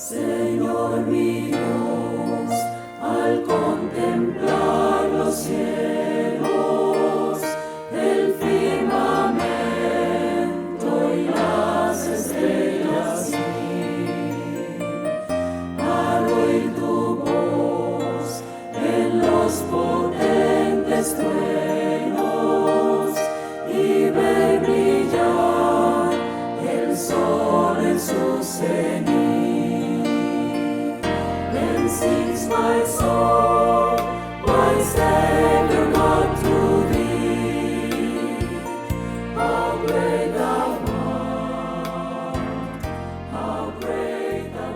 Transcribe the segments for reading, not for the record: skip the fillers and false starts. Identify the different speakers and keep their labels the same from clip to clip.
Speaker 1: Señor mi Dios, al contemplar los cielos, el firmamento y las estrellas, al oír tu voz en los potentes truenos y ver brillar el sol en su cenit. Then sings my soul, my Savior God, to thee. How great thou art, how great thou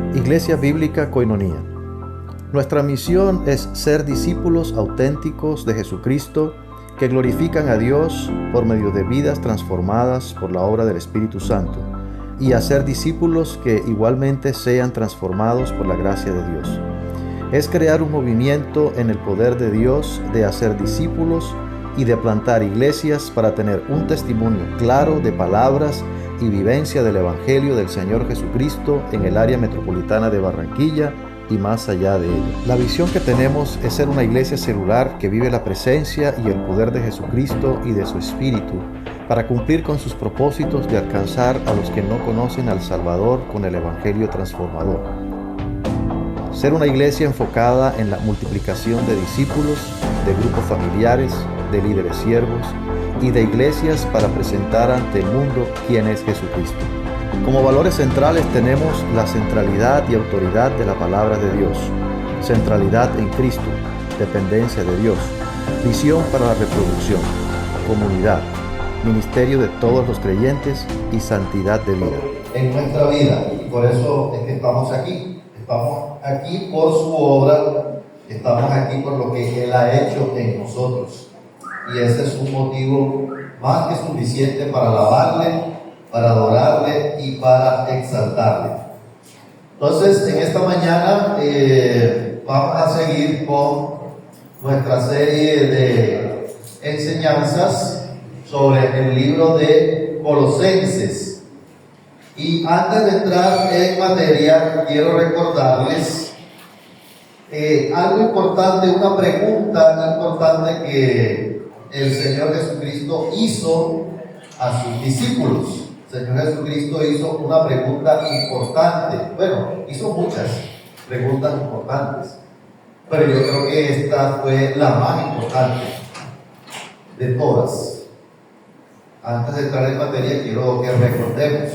Speaker 1: art.
Speaker 2: Iglesia Bíblica Koinonía. Nuestra misión es ser discípulos auténticos de Jesucristo que glorifican a Dios por medio de vidas transformadas por la obra del Espíritu Santo, y hacer discípulos que igualmente sean transformados por la gracia de Dios. Es crear un movimiento en el poder de Dios de hacer discípulos y de plantar iglesias para tener un testimonio claro de palabras y vivencia del Evangelio del Señor Jesucristo en el área metropolitana de Barranquilla y más allá de ella. La visión que tenemos es ser una iglesia celular que vive la presencia y el poder de Jesucristo y de su Espíritu para cumplir con sus propósitos de alcanzar a los que no conocen al Salvador con el Evangelio transformador. Ser una iglesia enfocada en la multiplicación de discípulos, de grupos familiares, de líderes siervos y de iglesias para presentar ante el mundo quién es Jesucristo. Como valores centrales tenemos la centralidad y autoridad de la palabra de Dios, centralidad en Cristo, dependencia de Dios, visión para la reproducción, comunidad, ministerio de todos los creyentes y santidad de vida.
Speaker 3: En nuestra vida, y por eso es que estamos aquí. Estamos aquí por su obra, estamos aquí por lo que Él ha hecho en nosotros. Y ese es un motivo más que suficiente para alabarle, para adorarle y para exaltarle. Entonces, en esta mañana vamos a seguir con nuestra serie de enseñanzas sobre el libro de Colosenses. Y antes de entrar en materia, quiero recordarles algo importante, una pregunta importante que el Señor Jesucristo hizo a sus discípulos. El Señor Jesucristo hizo una pregunta importante. Bueno, hizo muchas preguntas importantes, pero yo creo que esta fue la más importante de todas. Antes de entrar en materia, quiero que recordemos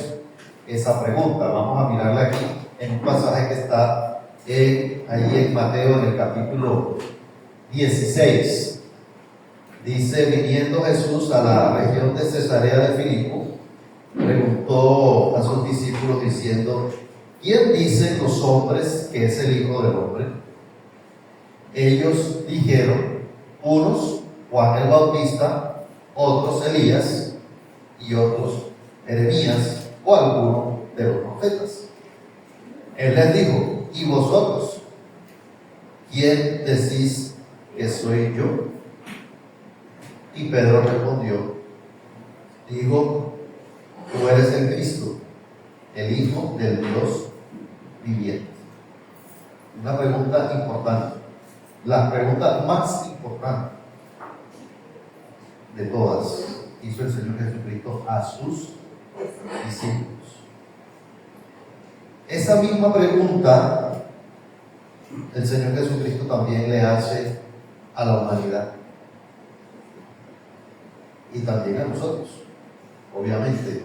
Speaker 3: esa pregunta. Vamos a mirarla aquí en un pasaje que está ahí en Mateo, en el capítulo 16. Dice: viniendo Jesús a la región de Cesarea de Filipo, preguntó a sus discípulos diciendo: ¿quién dicen los hombres que es el Hijo del Hombre? Ellos dijeron: unos Juan el Bautista, otros Elías, y otros Jeremías o alguno de los profetas. Él les dijo: ¿y vosotros? ¿Quién decís que soy yo? Y Pedro respondió: digo, tú eres el Cristo, el Hijo del Dios viviente. Una pregunta importante, la pregunta más importante de todas, hizo el Señor Jesucristo a sus discípulos. Esa misma pregunta el Señor Jesucristo también le hace a la humanidad y también a nosotros, obviamente,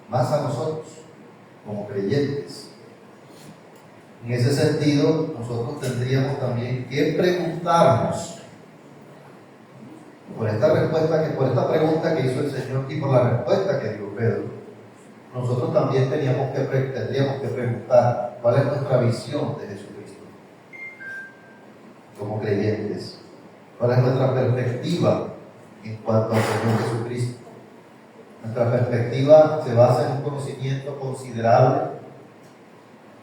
Speaker 3: más a nosotros como creyentes. En ese sentido, nosotros tendríamos también que preguntarnos por esta pregunta que hizo el Señor y por la respuesta que dio Pedro. Nosotros también tendríamos que preguntar cuál es nuestra visión de Jesucristo como creyentes, cuál es nuestra perspectiva en cuanto al Señor Jesucristo. Nuestra perspectiva se basa en un conocimiento considerable,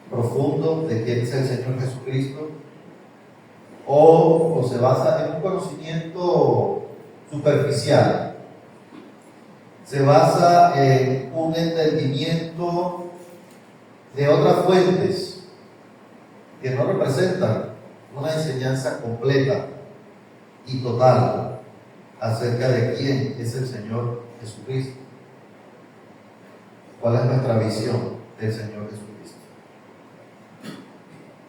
Speaker 3: profundo de quién es el Señor Jesucristo, o se basa en un conocimiento superficial, se basa en un entendimiento de otras fuentes que no representan una enseñanza completa y total acerca de quién es el Señor Jesucristo. ¿Cuál es nuestra visión del Señor Jesucristo?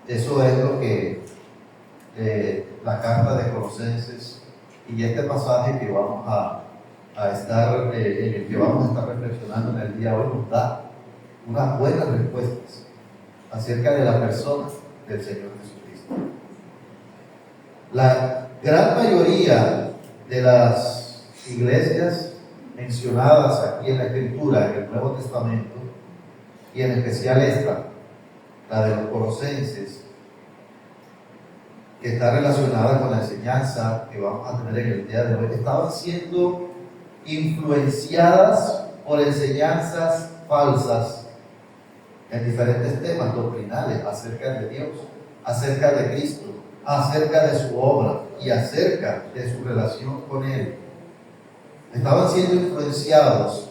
Speaker 3: Eso es lo que la carta de Colosenses y este pasaje que vamos a estar, en el que vamos a estar reflexionando en el día de hoy, nos da unas buenas respuestas acerca de la persona del Señor Jesucristo. La gran mayoría de las iglesias mencionadas aquí en la Escritura, en el Nuevo Testamento, y en especial esta, la de los Colosenses, que está relacionada con la enseñanza que vamos a tener en el día de hoy, estaban siendo influenciadas por enseñanzas falsas en diferentes temas doctrinales acerca de Dios, acerca de Cristo, acerca de su obra y acerca de su relación con Él. Estaban siendo influenciados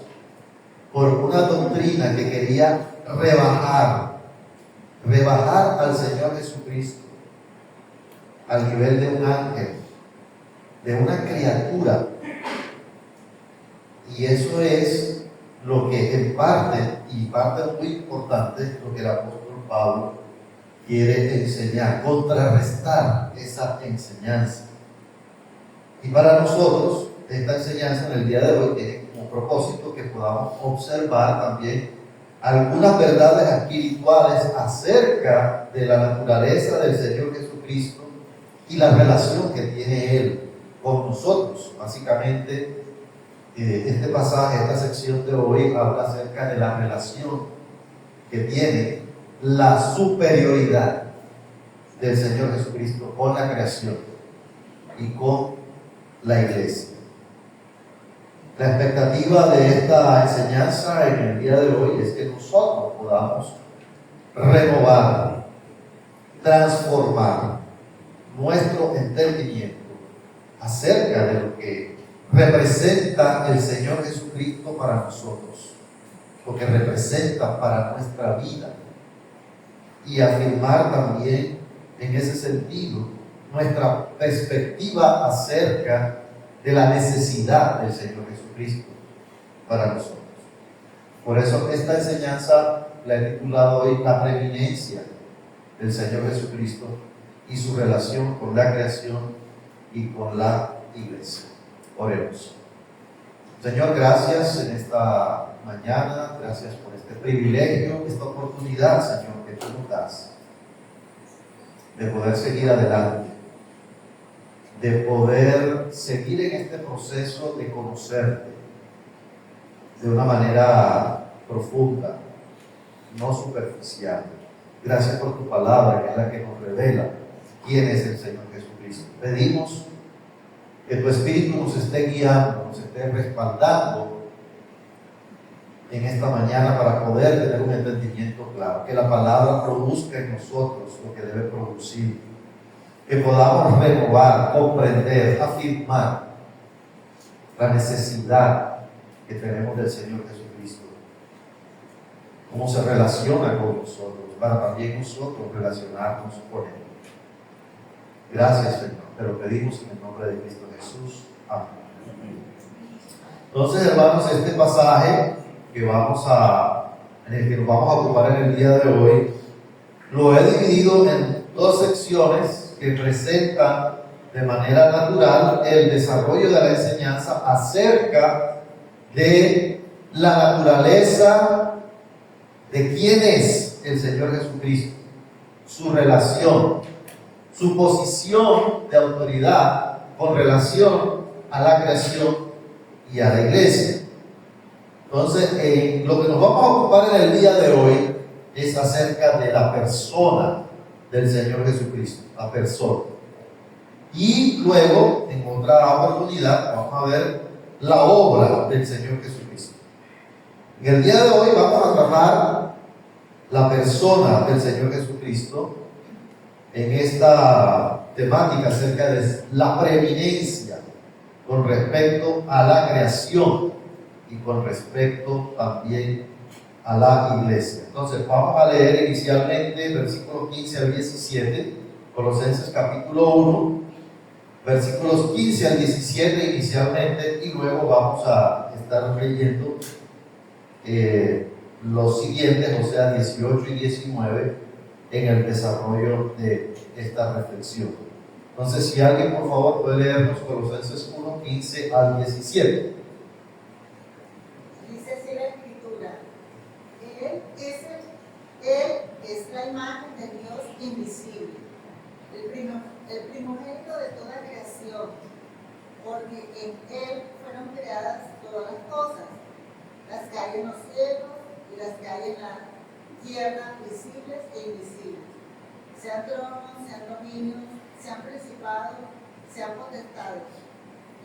Speaker 3: por una doctrina que quería rebajar al Señor Jesucristo al nivel de un ángel, de una criatura. Y eso es lo que en parte, y parte muy importante, lo que el apóstol Pablo quiere enseñar, contrarrestar esa enseñanza. Y para nosotros, esta enseñanza en el día de hoy tiene como propósito que podamos observar también algunas verdades espirituales acerca de la naturaleza del Señor Jesucristo y la relación que tiene Él con nosotros. Básicamente, este pasaje, esta sección de hoy habla acerca de la relación que tiene la superioridad del Señor Jesucristo con la creación y con la iglesia. La expectativa de esta enseñanza en el día de hoy es que nosotros podamos renovar, transformar nuestro entendimiento acerca de lo que representa el Señor Jesucristo para nosotros, lo que representa para nuestra vida, y afirmar también en ese sentido nuestra perspectiva acerca de la necesidad del Señor Jesucristo para nosotros. Por eso esta enseñanza la he titulado hoy La preeminencia del Señor Jesucristo y su relación con la creación y con la iglesia. Oremos. Señor, gracias en esta mañana, gracias por este privilegio, esta oportunidad, Señor, que tú nos das de poder seguir adelante, de poder seguir en este proceso de conocerte de una manera profunda, no superficial. Gracias por tu palabra, que es la que nos revela quién es el Señor Jesucristo. Pedimos que tu Espíritu nos esté guiando, nos esté respaldando en esta mañana para poder tener un entendimiento claro, que la palabra produzca en nosotros lo que debe producir, que podamos renovar, comprender, afirmar la necesidad que tenemos del Señor Jesucristo, cómo se relaciona con nosotros, para también nosotros relacionarnos con Él. Gracias, Señor, te lo pedimos en el nombre de Cristo Jesús. Amén. Entonces, hermanos, este pasaje en el que nos vamos a ocupar en el día de hoy, lo he dividido en dos secciones que presentan de manera natural el desarrollo de la enseñanza acerca de la naturaleza de quién es el Señor Jesucristo, su relación, su posición de autoridad con relación a la creación y a la iglesia. Entonces, lo que nos vamos a ocupar en el día de hoy es acerca de la persona del Señor Jesucristo, la persona. Y luego, en otra oportunidad, vamos a ver la obra del Señor Jesucristo. En el día de hoy vamos a tratar la persona del Señor Jesucristo en esta temática acerca de la preeminencia con respecto a la creación y con respecto también a la iglesia. Entonces vamos a leer inicialmente versículos 15 al 17, Colosenses capítulo 1, versículos 15 al 17 inicialmente, y luego vamos a estar leyendo los siguientes, o sea 18 y 19, en el desarrollo de esta reflexión. Entonces, si alguien por favor puede leernos Colosenses 1, 15 al 17.
Speaker 4: Dice así la escritura: Él es la imagen de Dios invisible, el primogénito de toda creación, porque en Él fueron creadas todas las cosas, las que hay en los cielos y las que hay en la tierra, visibles e invisibles, sean tronos, sean dominios, sean principados, sean potestades.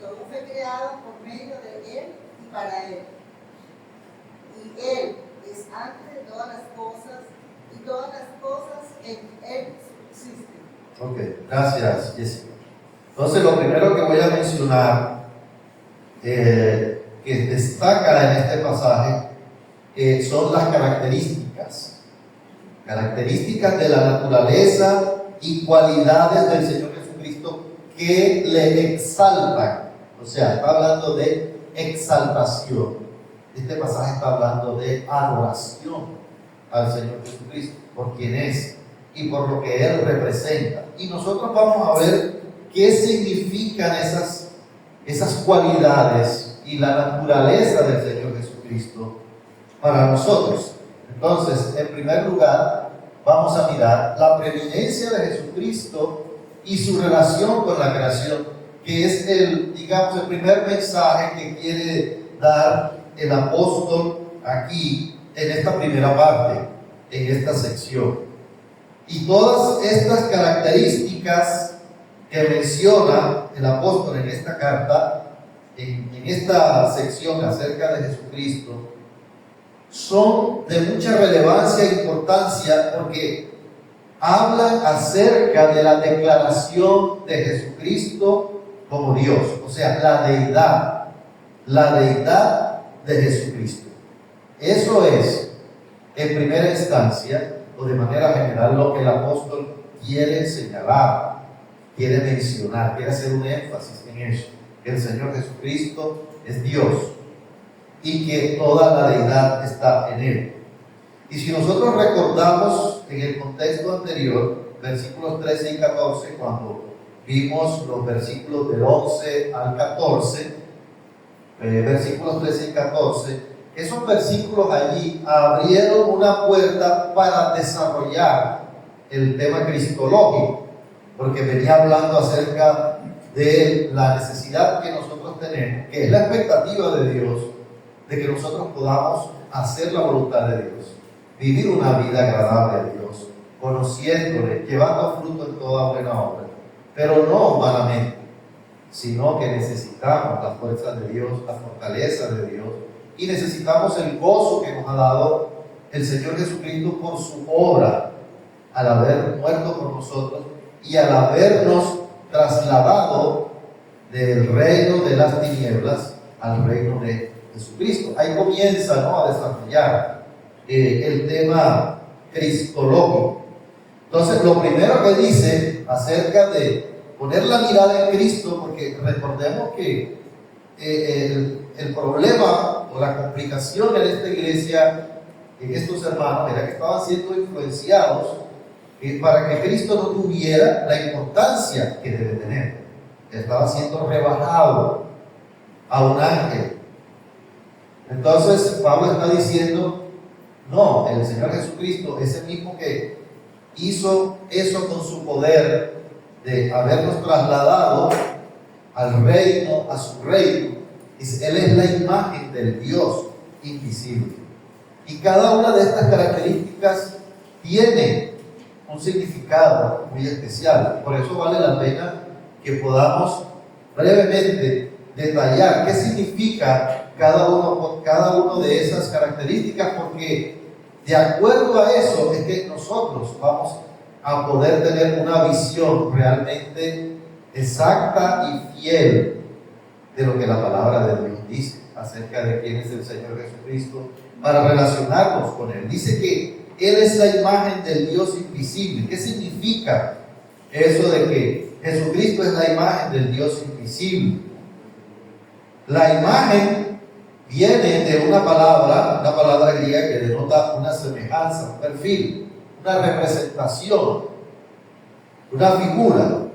Speaker 4: Todo fue creado por medio de Él y para Él. Y Él es antes de todas las cosas, y todas las cosas en Él subsisten.
Speaker 3: Ok, gracias, Jessica. Entonces, lo primero que voy a mencionar, que destaca en este pasaje, son las características de la naturaleza y cualidades del Señor Jesucristo que le exaltan. O sea, está hablando de exaltación. Este pasaje está hablando de adoración al Señor Jesucristo por quien es y por lo que Él representa. Y nosotros vamos a ver qué significan esas cualidades y la naturaleza del Señor Jesucristo para nosotros. Entonces, en primer lugar, vamos a mirar la preeminencia de Jesucristo y su relación con la creación, que es el primer mensaje que quiere dar el apóstol aquí en esta primera parte, en esta sección. Y todas estas características que menciona el apóstol en esta carta, en esta sección acerca de Jesucristo, son de mucha relevancia e importancia porque hablan acerca de la declaración de Jesucristo como Dios, o sea, la deidad de Jesucristo. Eso es, en primera instancia, o de manera general, lo que el apóstol quiere señalar, quiere mencionar, quiere hacer un énfasis en eso, que el Señor Jesucristo es Dios y que toda la deidad está en Él. Y si nosotros recordamos en el contexto anterior, versículos 13 y 14, cuando vimos los versículos del 11 al 14, versículos 13 y 14, esos versículos allí abrieron una puerta para desarrollar el tema cristológico, porque venía hablando acerca de la necesidad que nosotros tenemos, que es la expectativa de Dios, de que nosotros podamos hacer la voluntad de Dios, vivir una vida agradable a Dios, conociéndole, llevando fruto en toda buena obra, pero no humanamente, sino que necesitamos la fuerza de Dios, la fortaleza de Dios, y necesitamos el gozo que nos ha dado el Señor Jesucristo por su obra, al haber muerto por nosotros y al habernos trasladado del reino de las tinieblas al reino de Jesucristo. Ahí comienza, ¿no?, a desarrollar el tema cristológico. Entonces, lo primero que dice acerca de poner la mirada en Cristo, porque recordemos que el problema o la complicación en esta iglesia, en estos hermanos, era que estaban siendo influenciados para que Cristo no tuviera la importancia que debe tener. Estaba siendo rebajado a un ángel. Entonces Pablo está diciendo, no, el Señor Jesucristo es el mismo que hizo eso con su poder de habernos trasladado al reino, a su reino. Él es la imagen del Dios invisible. Y cada una de estas características tiene un significado muy especial. Por eso vale la pena que podamos brevemente detallar qué significa cada uno de esas características, porque de acuerdo a eso es que nosotros vamos a poder tener una visión realmente exacta y fiel de lo que la palabra de Dios dice acerca de quién es el Señor Jesucristo para relacionarnos con Él. Dice que Él es la imagen del Dios invisible. ¿Qué significa eso de que Jesucristo es la imagen del Dios invisible? La imagen viene de una palabra griega que denota una semejanza, un perfil, una representación, una figura.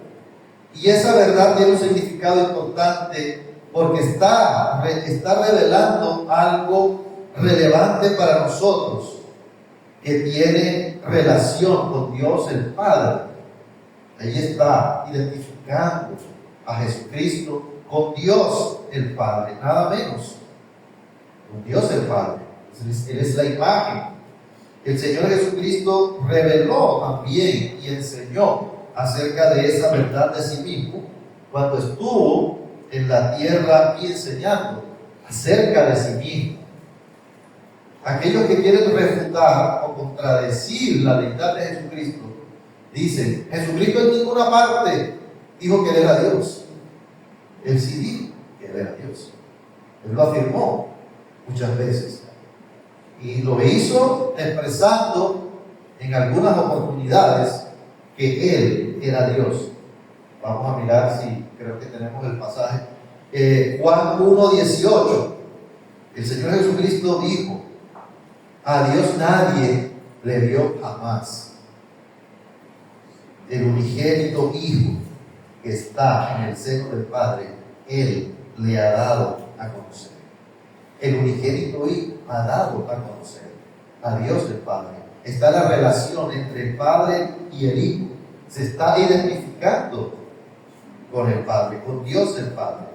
Speaker 3: Y esa verdad tiene un significado importante porque está revelando algo relevante para nosotros, que tiene relación con Dios el Padre. Ahí está identificando a Jesucristo con Dios el Padre, nada menos, con Dios el Padre. Él es la imagen. El Señor Jesucristo reveló también y enseñó acerca de esa verdad de sí mismo cuando estuvo en la tierra y enseñando acerca de sí mismo. Aquellos que quieren refutar o contradecir la deidad de Jesucristo dicen: Jesucristo en ninguna parte dijo que Él era Dios. Él sí dijo que Él era Dios. Él lo afirmó muchas veces y lo hizo expresando en algunas oportunidades que Él era Dios. Vamos a mirar si creo que tenemos el pasaje. Juan 1:18. El Señor Jesucristo dijo: a Dios nadie le vio jamás. El unigénito Hijo que está en el seno del Padre, Él le ha dado a conocer. El unigénito Hijo ha dado a conocer a Dios el Padre. Está la relación entre el Padre y el Hijo. Se está identificando con el Padre, con Dios el Padre.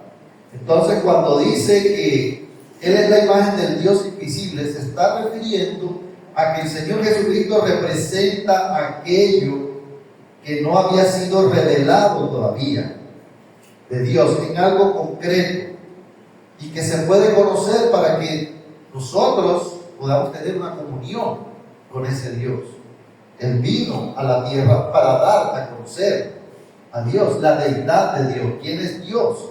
Speaker 3: Entonces, cuando dice que Él es la imagen del Dios invisible, se está refiriendo a que el Señor Jesucristo representa aquello que no había sido revelado todavía de Dios en algo concreto y que se puede conocer para que nosotros podamos tener una comunión con ese Dios. Él vino a la tierra para dar a conocer a Dios, la deidad de Dios. ¿Quién es Dios?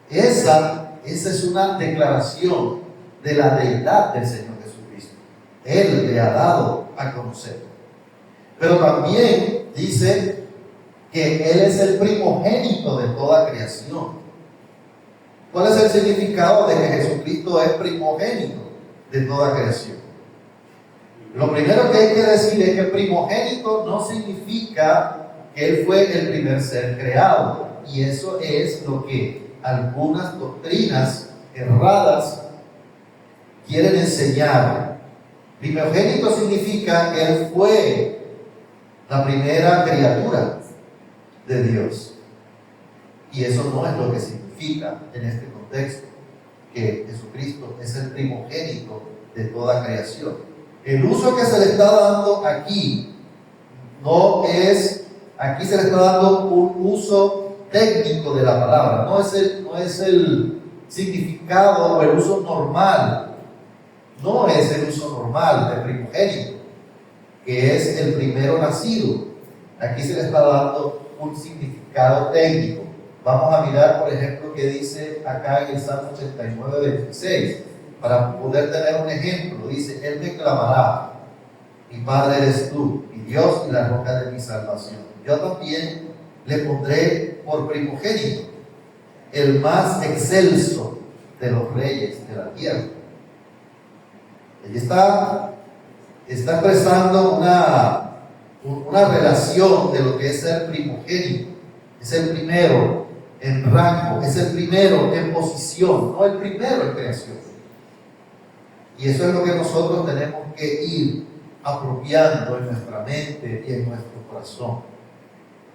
Speaker 3: Esa es una declaración de la deidad del Señor Jesucristo. Él le ha dado a conocer. Pero también dice que Él es el primogénito de toda creación. ¿Cuál es el significado de que Jesucristo es primogénito de toda creación? Lo primero que hay que decir es que primogénito no significa que Él fue el primer ser creado. Y eso es lo que algunas doctrinas erradas quieren enseñar. Primogénito significa que Él fue la primera criatura de Dios. Y eso no es lo que significa en este contexto, que Jesucristo es el primogénito de toda creación. El uso que se le está dando aquí no es, aquí se le está dando un uso técnico de la palabra, no es el significado o el uso normal, no es el uso normal de primogénito, que es el primero nacido. Aquí se le está dando un significado técnico. Vamos a mirar, por ejemplo, qué dice acá en el Salmo 89:26, para poder tener un ejemplo. Dice: Él me clamará, mi Padre eres tú, mi Dios y la roca de mi salvación. Yo también le pondré por primogénito, el más excelso de los reyes de la tierra. Ella está expresando una relación de lo que es ser primogénito. Es el primero en rango, es el primero en posición, no el primero en creación. Y eso es lo que nosotros tenemos que ir apropiando en nuestra mente y en nuestro corazón.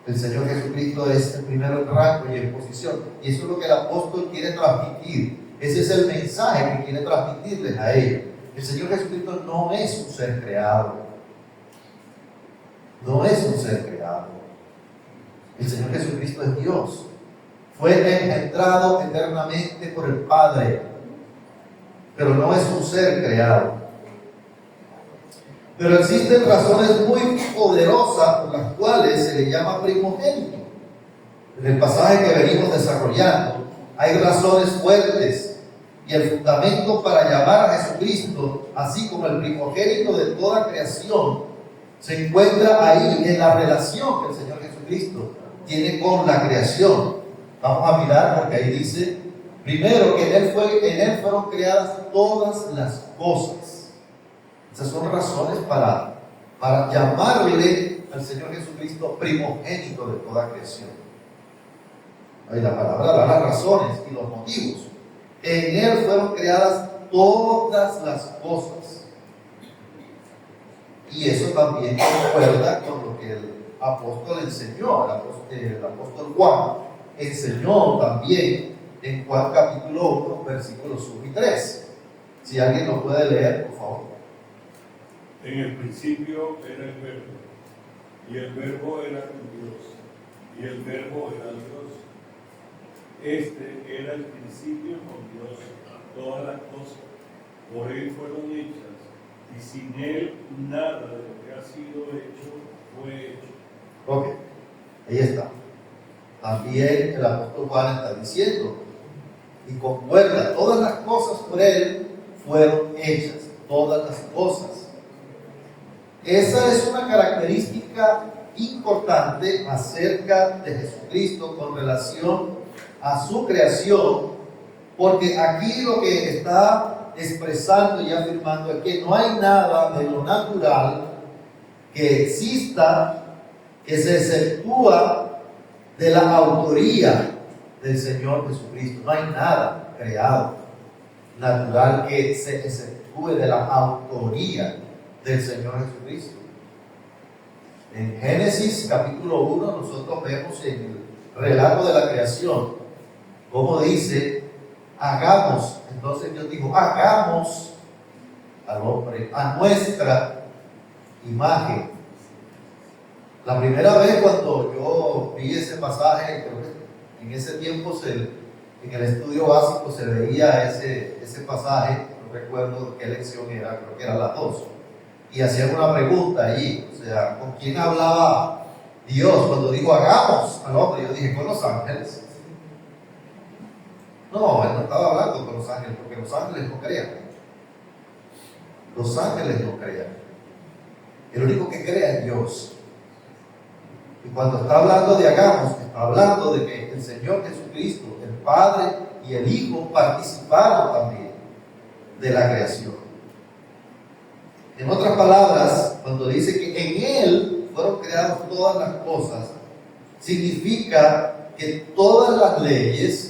Speaker 3: El Señor Jesucristo es el primero en rango y en posición. Y eso es lo que el apóstol quiere transmitir. Ese es el mensaje que quiere transmitirles a ellos. El Señor Jesucristo no es un ser creado. No es un ser creado. El Señor Jesucristo es Dios. Fue engendrado eternamente por el Padre, pero no es un ser creado. Pero existen razones muy poderosas por las cuales se le llama primogénito. En el pasaje que venimos desarrollando hay razones fuertes y y el fundamento para llamar a Jesucristo, así como el primogénito de toda creación, se encuentra ahí en la relación que el Señor Jesucristo tiene con la creación. Vamos a mirar porque ahí dice, primero que en Él fueron creadas todas las cosas. Esas son razones para llamarle al Señor Jesucristo primogénito de toda creación. Ahí la palabra da las razones y los motivos. En Él fueron creadas todas las cosas. Y eso también concuerda con lo que el apóstol enseñó, el apóstol Juan enseñó también en Juan capítulo 1, versículos 1 y 3. Si alguien lo puede leer, por favor.
Speaker 5: En el principio era el Verbo, y el Verbo era con Dios, y el Verbo era Dios. Este era el principio con Dios. Todas las cosas por Él fueron hechas, y sin Él nada de lo que ha sido hecho fue hecho.
Speaker 3: Ok, ahí está. También el apóstol Juan está diciendo, y concuerda, todas las cosas por Él fueron hechas, todas las cosas. Esa es una característica importante acerca de Jesucristo con relación a su creación, porque aquí lo que está expresando y afirmando es que no hay nada de lo natural que exista que se exceptúa de la autoría del Señor Jesucristo. No hay nada creado natural que se exceptúe de la autoría del Señor Jesucristo. En Génesis capítulo 1 nosotros vemos en el relato de la creación como dice, hagamos. Entonces Dios dijo, hagamos al hombre a nuestra imagen. La primera vez cuando yo vi ese pasaje, creo que en ese tiempo en el estudio básico se veía ese pasaje, no recuerdo qué lección era, creo que era la 2, y hacían una pregunta allí, o sea, ¿con quién hablaba Dios cuando dijo hagamos al hombre? Yo dije, con los ángeles. No, él no estaba hablando con los ángeles, porque los ángeles no crean. Los ángeles no crean. El único que crea es Dios. Y cuando está hablando de hagamos, está hablando de que el Señor Jesucristo, el Padre y el Hijo participaron también de la creación. En otras palabras, cuando dice que en Él fueron creadas todas las cosas, significa que todas las leyes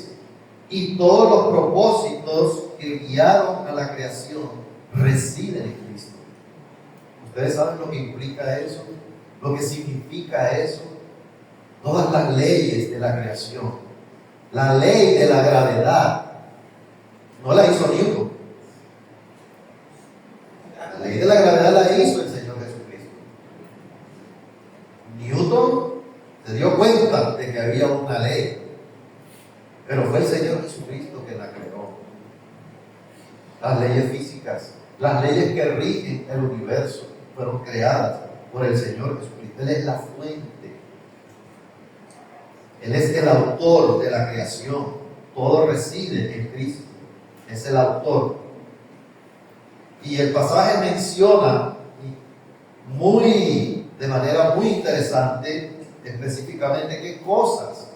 Speaker 3: y todos los propósitos que guiaron a la creación residen en Cristo. ¿Ustedes saben lo que implica eso? Lo que significa eso. Todas las leyes de la creación. La ley de la gravedad no la hizo Newton. La ley de la gravedad la hizo el Señor Jesucristo. Newton se dio cuenta de que había una ley, pero fue el Señor Jesucristo que la creó. Las leyes físicas, las leyes que rigen el universo, fueron creadas por el Señor Jesucristo. Él es la fuente. Él es el autor de la creación. Todo reside en Cristo. Es el autor. Y el pasaje menciona de manera muy interesante, específicamente qué cosas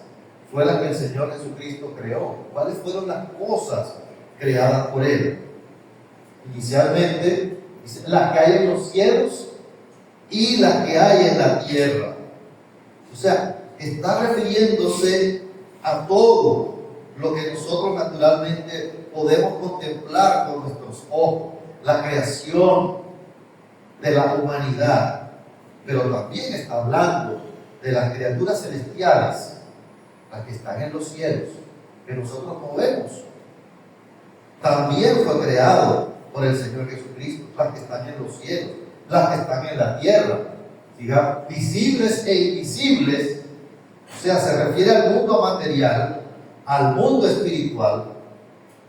Speaker 3: fue las que el Señor Jesucristo creó. ¿Cuáles fueron las cosas creadas por Él? Inicialmente, dice, las que hay en los cielos y las que hay en la tierra. O sea, está refiriéndose a todo lo que nosotros naturalmente podemos contemplar con nuestros ojos, la creación de la humanidad, pero también está hablando de las criaturas celestiales, las que están en los cielos, que nosotros no vemos. También fue creado por el Señor Jesucristo, las que están en los cielos, las que están en la tierra, digamos, visibles e invisibles. O sea, se refiere al mundo material, al mundo espiritual,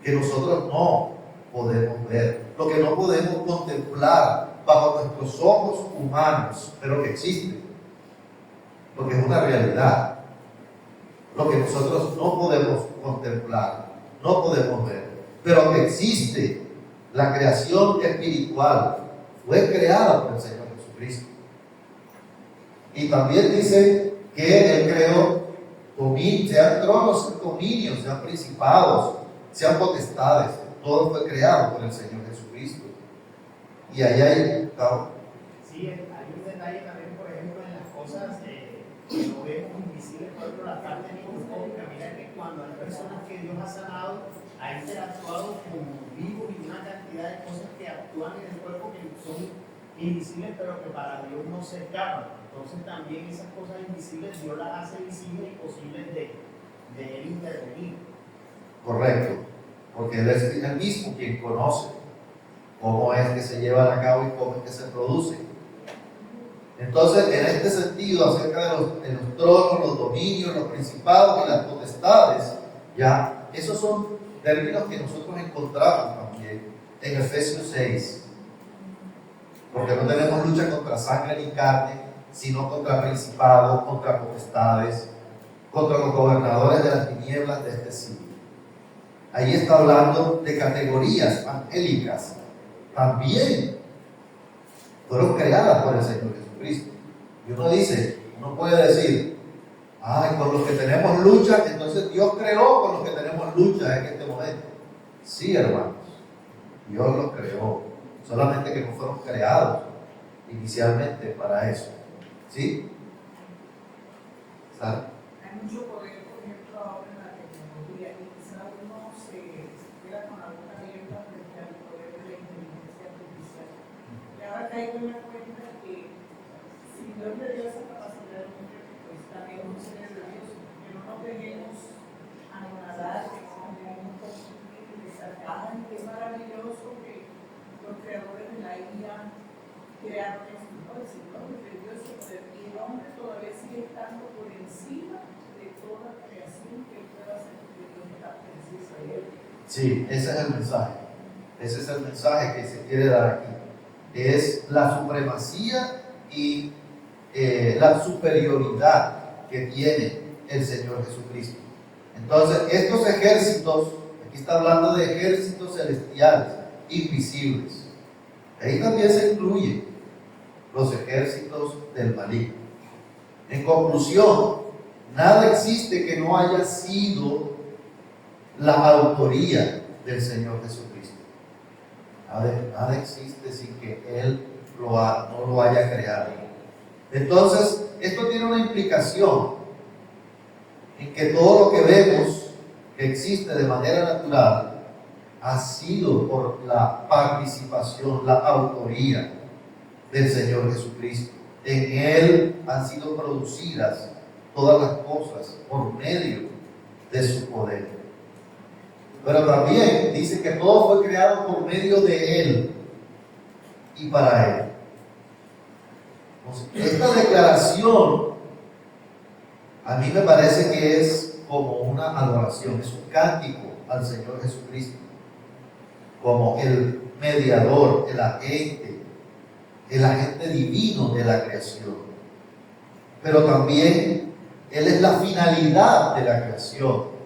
Speaker 3: que nosotros no podemos ver, lo que no podemos contemplar bajo nuestros ojos humanos, pero que existe, porque es una realidad. Lo que nosotros no podemos contemplar, no podemos ver. pero que existe. La creación espiritual fue creada por el Señor Jesucristo. Y también dice que Él creó sean tronos, sean dominios, sean principados, sean potestades. Todo fue creado por el Señor Jesucristo. Y ahí hay...
Speaker 6: Sí, hay un detalle también, por ejemplo, en las cosas que no vemos invisibles, por ejemplo, la parte microscópica. Mira que cuando hay personas que Dios ha sanado, ha interactuado con vivos y una cantidad de cosas que actúan en el cuerpo que son invisibles, pero que para Dios no se escapan. Entonces también esas cosas invisibles Dios las hace visibles y posibles de Él intervenir.
Speaker 3: Correcto, porque Él es el mismo quien conoce cómo es que se llevan a cabo y cómo es que se produce. Entonces, en este sentido, acerca de los tronos, los dominios, los principados y las potestades, ya, esos son términos que nosotros encontramos también en Efesios 6. Porque no tenemos lucha contra sangre ni carne, sino contra principados, contra potestades, contra los gobernadores de las tinieblas de este siglo. Ahí está hablando de categorías angélicas. También fueron creadas por el Señor Jesucristo. Y uno puede decir, con los que tenemos lucha, entonces Dios creó con los que tenemos lucha en este momento. Sí, hermanos, Dios los creó, solamente que no fueron creados inicialmente para eso. ¿Sí? ¿Sara?
Speaker 7: Hay mucho poder, por ejemplo, ahora en la tecnología, y quizá uno se queda con la boca abierta frente al poder de la inteligencia artificial. Y ahora caigo en la cuenta que si Dios le dio esa capacidad al hombre, pues también un ser de Dios, que no nos dejemos anonadar, que no nos desarcajan, que es maravilloso que los creadores de la IA crearon esto, ¿no? El Señor le dio ese poder, y el hombre todavía sigue estando por encima de toda creación que pueda hacer, porque Dios está preciso a él.
Speaker 3: Sí, ese es el mensaje. Ese es el mensaje que se quiere dar aquí. Es la supremacía y la superioridad que tiene el Señor Jesucristo. Entonces, estos ejércitos, aquí está hablando de ejércitos celestiales, invisibles. Ahí también se incluyen los ejércitos del maligno. En conclusión, nada existe que no haya sido la autoría del Señor Jesucristo. Nada existe sin que Él no lo haya creado. Entonces, esto tiene una implicación en que todo lo que vemos que existe de manera natural ha sido por la participación, la autoría del Señor Jesucristo. En Él han sido producidas todas las cosas por medio de su poder. Pero también dice que todo fue creado por medio de Él y para Él. Esta declaración a mí me parece que es como una adoración, es un cántico al Señor Jesucristo, como el mediador, el agente divino de la creación. Pero también Él es la finalidad de la creación.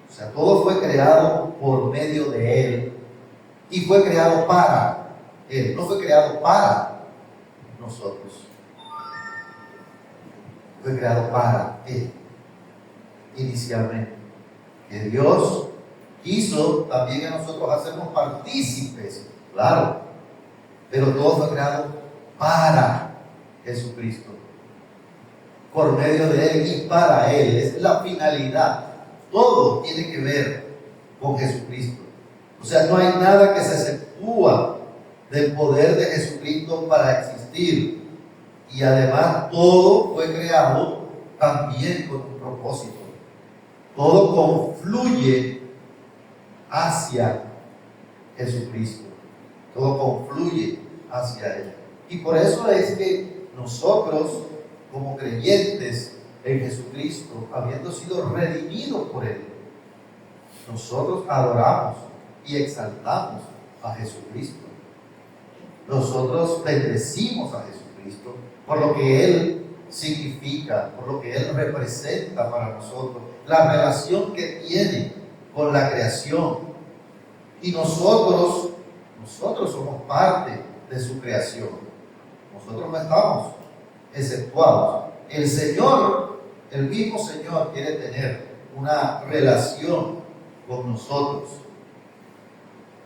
Speaker 3: O sea, todo fue creado por medio de Él y fue creado para Él, no fue creado para nosotros. Fue creado para Él inicialmente. Que Dios quiso también a nosotros hacernos partícipes, claro, pero todo fue creado para Jesucristo, por medio de Él y para Él. Es la finalidad. Todo tiene que ver con Jesucristo. O sea, no hay nada que se exceptúa del poder de Jesucristo para existir. Y además todo fue creado también con un propósito. Todo confluye hacia Jesucristo. Todo confluye hacia Él. Y por eso es que nosotros, como creyentes en Jesucristo, habiendo sido redimidos por Él, nosotros adoramos y exaltamos a Jesucristo. Nosotros bendecimos a Jesucristo por lo que Él significa, por lo que Él representa para nosotros, la relación que tiene con la creación. Y nosotros somos parte de su creación. Nosotros no estamos exceptuados. El Señor, el mismo Señor, quiere tener una relación con nosotros.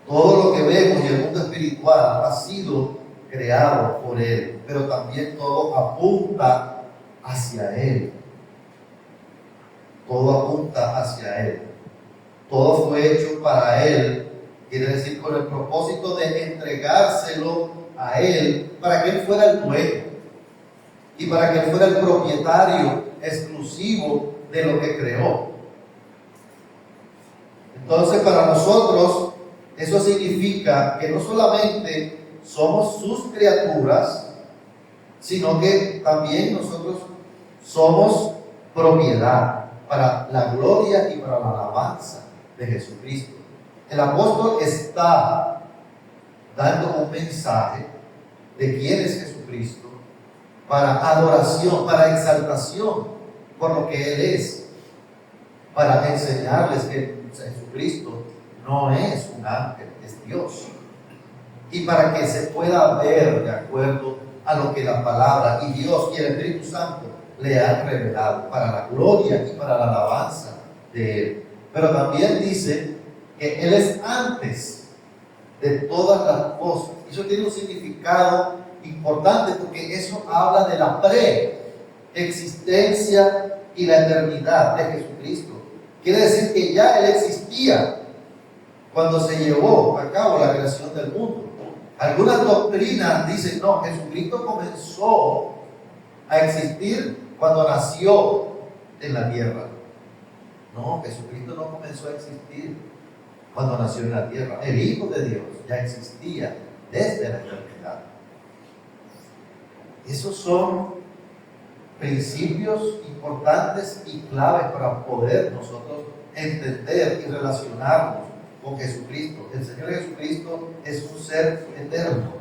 Speaker 3: Todo lo que vemos en el mundo espiritual ha sido creado por Él, pero también todo apunta hacia Él. Todo apunta hacia Él. Todo fue hecho para Él, quiere decir con el propósito de entregárselo a Él, para que Él fuera el dueño y para que Él fuera el propietario exclusivo de lo que creó. Entonces, para nosotros, eso significa que no solamente somos sus criaturas, sino que también nosotros somos propiedad para la gloria y para la alabanza de Jesucristo. El apóstol está dando un mensaje de quién es Jesucristo para adoración, para exaltación por lo que Él es, para enseñarles que Jesucristo no es un ángel, es Dios. Y para que se pueda ver de acuerdo a lo que la palabra y Dios y el Espíritu Santo le han revelado, para la gloria y para la alabanza de Él. Pero también dice que Él es antes de todas las cosas. Eso tiene un significado importante porque eso habla de la preexistencia y la eternidad de Jesucristo. Quiere decir que ya Él existía cuando se llevó a cabo la creación del mundo. Algunas doctrinas dicen, no, Jesucristo comenzó a existir cuando nació en la tierra. No, Jesucristo no comenzó a existir cuando nació en la tierra. El Hijo de Dios ya existía desde la eternidad. Esos son principios importantes y claves para poder nosotros entender y relacionarnos con Jesucristo. El Señor Jesucristo es un ser eterno.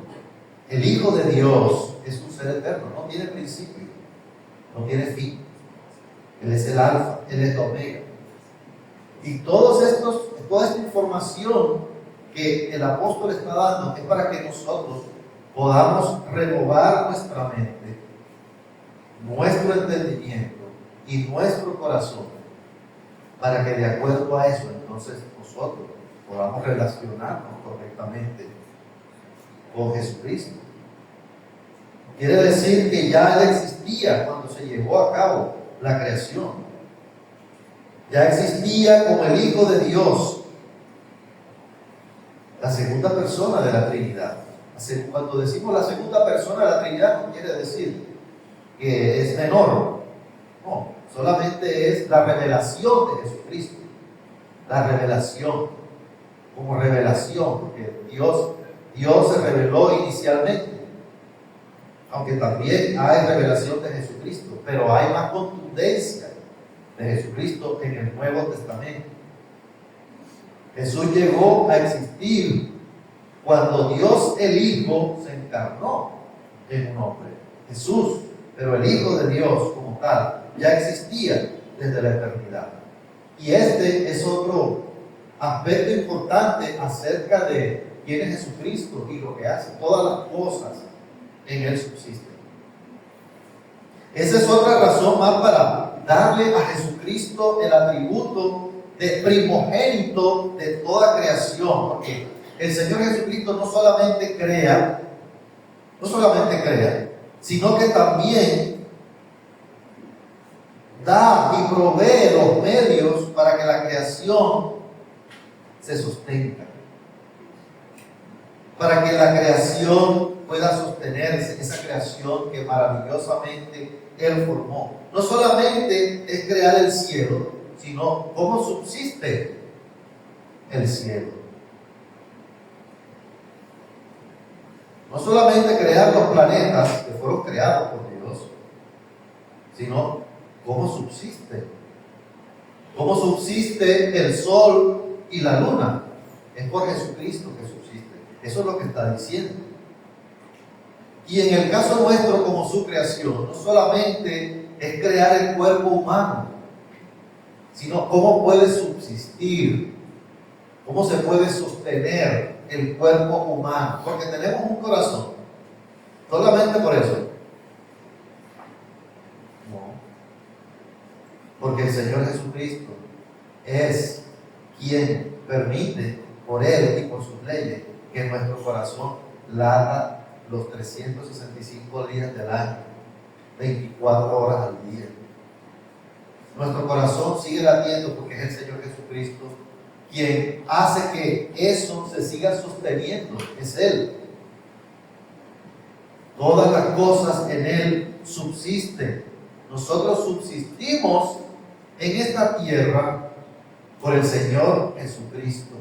Speaker 3: El Hijo de Dios es un ser eterno. No tiene principio, no tiene fin. Él es el alfa, Él es el omega. Y toda esta información que el apóstol está dando es para que nosotros podamos renovar nuestra mente, nuestro entendimiento y nuestro corazón, para que de acuerdo a eso entonces nosotros podamos relacionarnos correctamente con Jesucristo. Quiere decir que ya Él existía cuando se llevó a cabo la creación. Ya existía como el Hijo de Dios, la segunda persona de la Trinidad. Cuando decimos la segunda persona de la Trinidad, no quiere decir que es menor. No, solamente es la revelación de Jesucristo. La revelación, como revelación, porque Dios se reveló inicialmente, aunque también hay revelación de Jesucristo, pero hay más contundencia de Jesucristo en el Nuevo Testamento. Jesús llegó a existir cuando Dios el Hijo se encarnó en un hombre, Jesús, pero el Hijo de Dios como tal ya existía desde la eternidad. Y este es otro aspecto importante acerca de quién es Jesucristo y lo que hace. Todas las cosas en Él subsisten. Esa es otra razón más para darle a Jesucristo el atributo de primogénito de toda creación, porque el Señor Jesucristo no solamente crea, sino que también da y provee los medios para que la creación se sostenga, para que la creación pueda sostenerse, esa creación que maravillosamente Él formó. No solamente es crear el cielo, sino cómo subsiste el cielo. No solamente crear los planetas que fueron creados por Dios, sino cómo subsiste. Cómo subsiste el sol y la luna. Es por Jesucristo que subsiste. Eso es lo que está diciendo. Y en el caso nuestro, como su creación, no solamente es crear el cuerpo humano, sino cómo puede subsistir ¿Cómo se puede sostener el cuerpo humano? Porque tenemos un corazón. Solamente por eso. No. Porque el Señor Jesucristo es quien permite, por Él y por sus leyes, que nuestro corazón lata los 365 días del año, 24 horas al día. Nuestro corazón sigue latiendo porque es el Señor Jesucristo quien hace que eso se siga sosteniendo. Es Él. Todas las cosas en Él subsisten. Nosotros subsistimos en esta tierra por el Señor Jesucristo.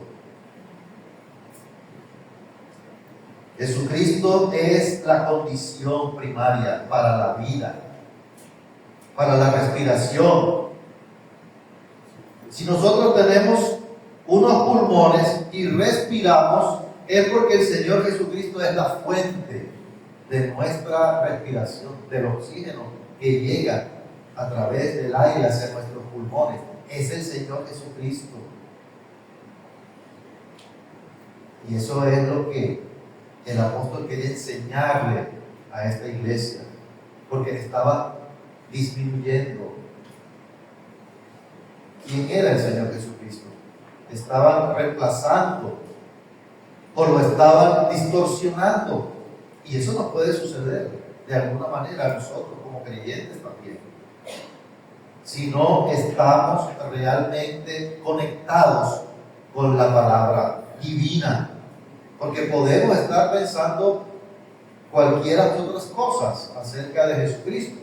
Speaker 3: Jesucristo es la condición primaria para la vida, para la respiración. Si nosotros tenemos unos pulmones y respiramos, es porque el Señor Jesucristo es la fuente de nuestra respiración, del oxígeno que llega a través del aire hacia nuestros pulmones. Es el Señor Jesucristo. Y eso es lo que el apóstol quería enseñarle a esta iglesia, porque estaba disminuyendo. ¿Quién era el Señor Jesucristo? Estaban reemplazando o lo estaban distorsionando. Y eso nos puede suceder de alguna manera a nosotros como creyentes también. Si no estamos realmente conectados con la palabra divina. Porque podemos estar pensando cualquiera de otras cosas acerca de Jesucristo.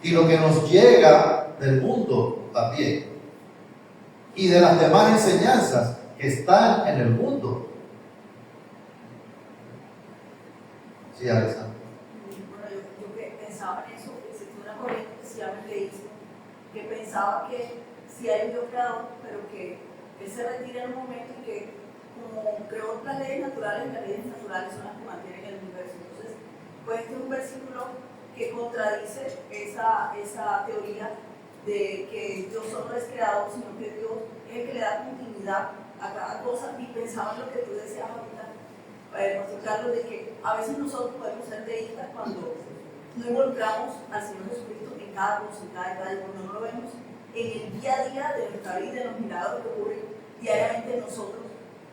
Speaker 3: Y lo que nos llega del mundo también. Y de las demás enseñanzas que están en el mundo. Sí, Alessandra.
Speaker 8: Bueno, yo que pensaba en eso, existe una corriente que se llama el deísmo, que pensaba que si hay un Dios creador, pero que Él se retira en un momento en que, como creó las leyes naturales, las leyes naturales son las que mantienen el universo. Entonces, pues este es un versículo que contradice esa teoría de que Dios solo es creador, sino que Dios es el que le da continuidad a cada cosa. Y pensaba en lo que tú decías ahorita, Pastor Carlos, de que a veces nosotros podemos ser deístas cuando no involucramos al Señor Jesucristo en cada cosa, en cada detalle, cuando no lo vemos en el día a día de nuestra vida, en los milagros que ocurren diariamente en nosotros,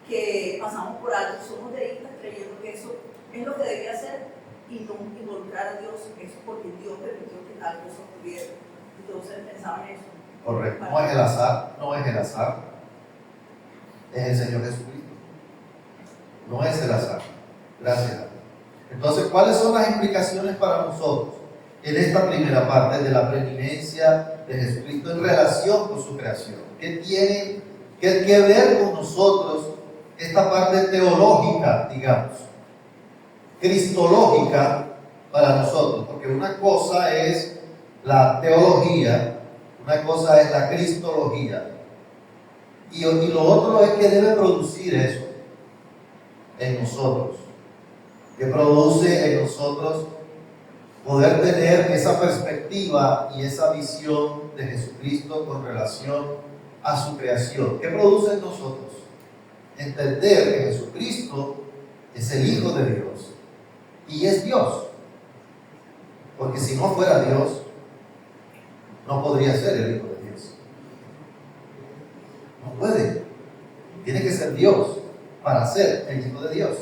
Speaker 8: que pasamos por algo, somos deístas creyendo que eso es lo que debería ser y no involucrar a Dios, eso porque Dios permitió que tal cosa ocurriera. Entonces pensaba en eso.
Speaker 3: Correcto. No es el azar, no es el azar. Es el Señor Jesucristo. No es el azar. Gracias. Entonces, ¿cuáles son las implicaciones para nosotros en esta primera parte de la preeminencia de Jesucristo en relación con su creación? ¿Qué tiene que ver con nosotros esta parte teológica, digamos, cristológica para nosotros? Porque una cosa es la teología, una cosa es la cristología, y lo otro es que debe producir eso en nosotros, que produce en nosotros poder tener esa perspectiva y esa visión de Jesucristo con relación a su creación. ¿Qué produce en nosotros? Entender que Jesucristo es el Hijo de Dios y es Dios, porque si no fuera Dios no podría ser el Hijo de Dios. No puede, tiene que ser Dios para ser el Hijo de Dios.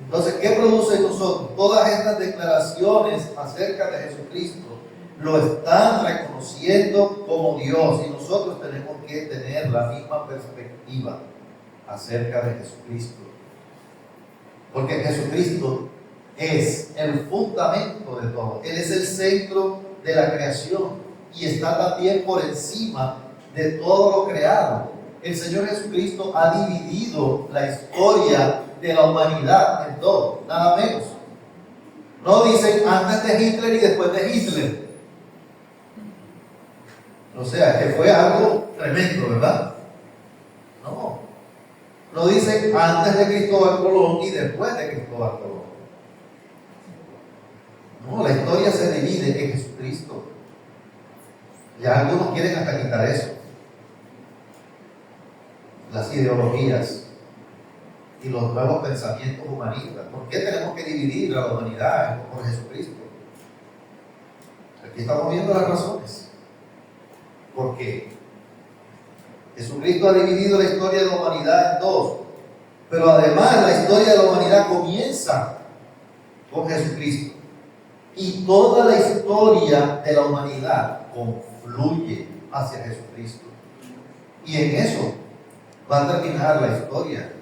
Speaker 3: Entonces, ¿qué produce en nosotros? Todas estas declaraciones acerca de Jesucristo lo están reconociendo como Dios, y nosotros tenemos que tener la misma perspectiva acerca de Jesucristo, porque Jesucristo es el fundamento de todo. Él es el centro de la creación y está también por encima de todo lo creado. El Señor Jesucristo ha dividido la historia de la humanidad en dos, nada menos. No dicen antes de Hitler y después de Hitler. O sea, que fue algo tremendo, ¿verdad? No. No dicen antes de Cristóbal Colón y después de Cristóbal Colón. No, la historia se divide en Jesucristo. Ya algunos quieren hasta quitar eso. las ideologías y los nuevos pensamientos humanistas. ¿Por qué tenemos que dividir a la humanidad por Jesucristo? Aquí estamos viendo las razones. Porque Jesucristo ha dividido la historia de la humanidad en dos. Pero además la historia de la humanidad comienza con Jesucristo. Y toda la historia de la humanidad confluye hacia Jesucristo. Y en eso va a terminar la historia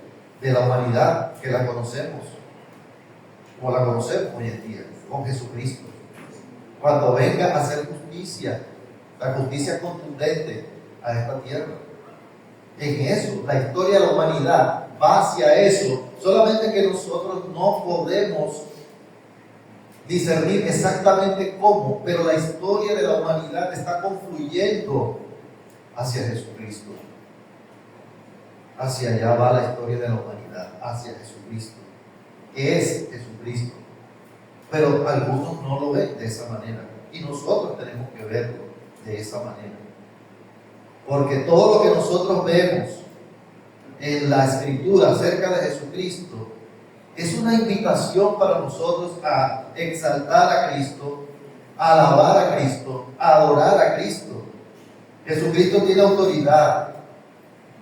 Speaker 3: de la humanidad que la conocemos, como la conocemos hoy en día, con Jesucristo. Cuando venga a hacer justicia, la justicia contundente a esta tierra. En eso, la historia de la humanidad va hacia eso, solamente que nosotros no podemos discernir exactamente cómo, pero la historia de la humanidad está confluyendo hacia Jesucristo. Hacia allá va la historia de la humanidad, hacia Jesucristo. Es Jesucristo. Pero algunos no lo ven de esa manera. Y nosotros tenemos que verlo de esa manera. Porque todo lo que nosotros vemos en la Escritura acerca de Jesucristo es una invitación para nosotros a exaltar a Cristo, a alabar a Cristo, a adorar a Cristo. Jesucristo tiene autoridad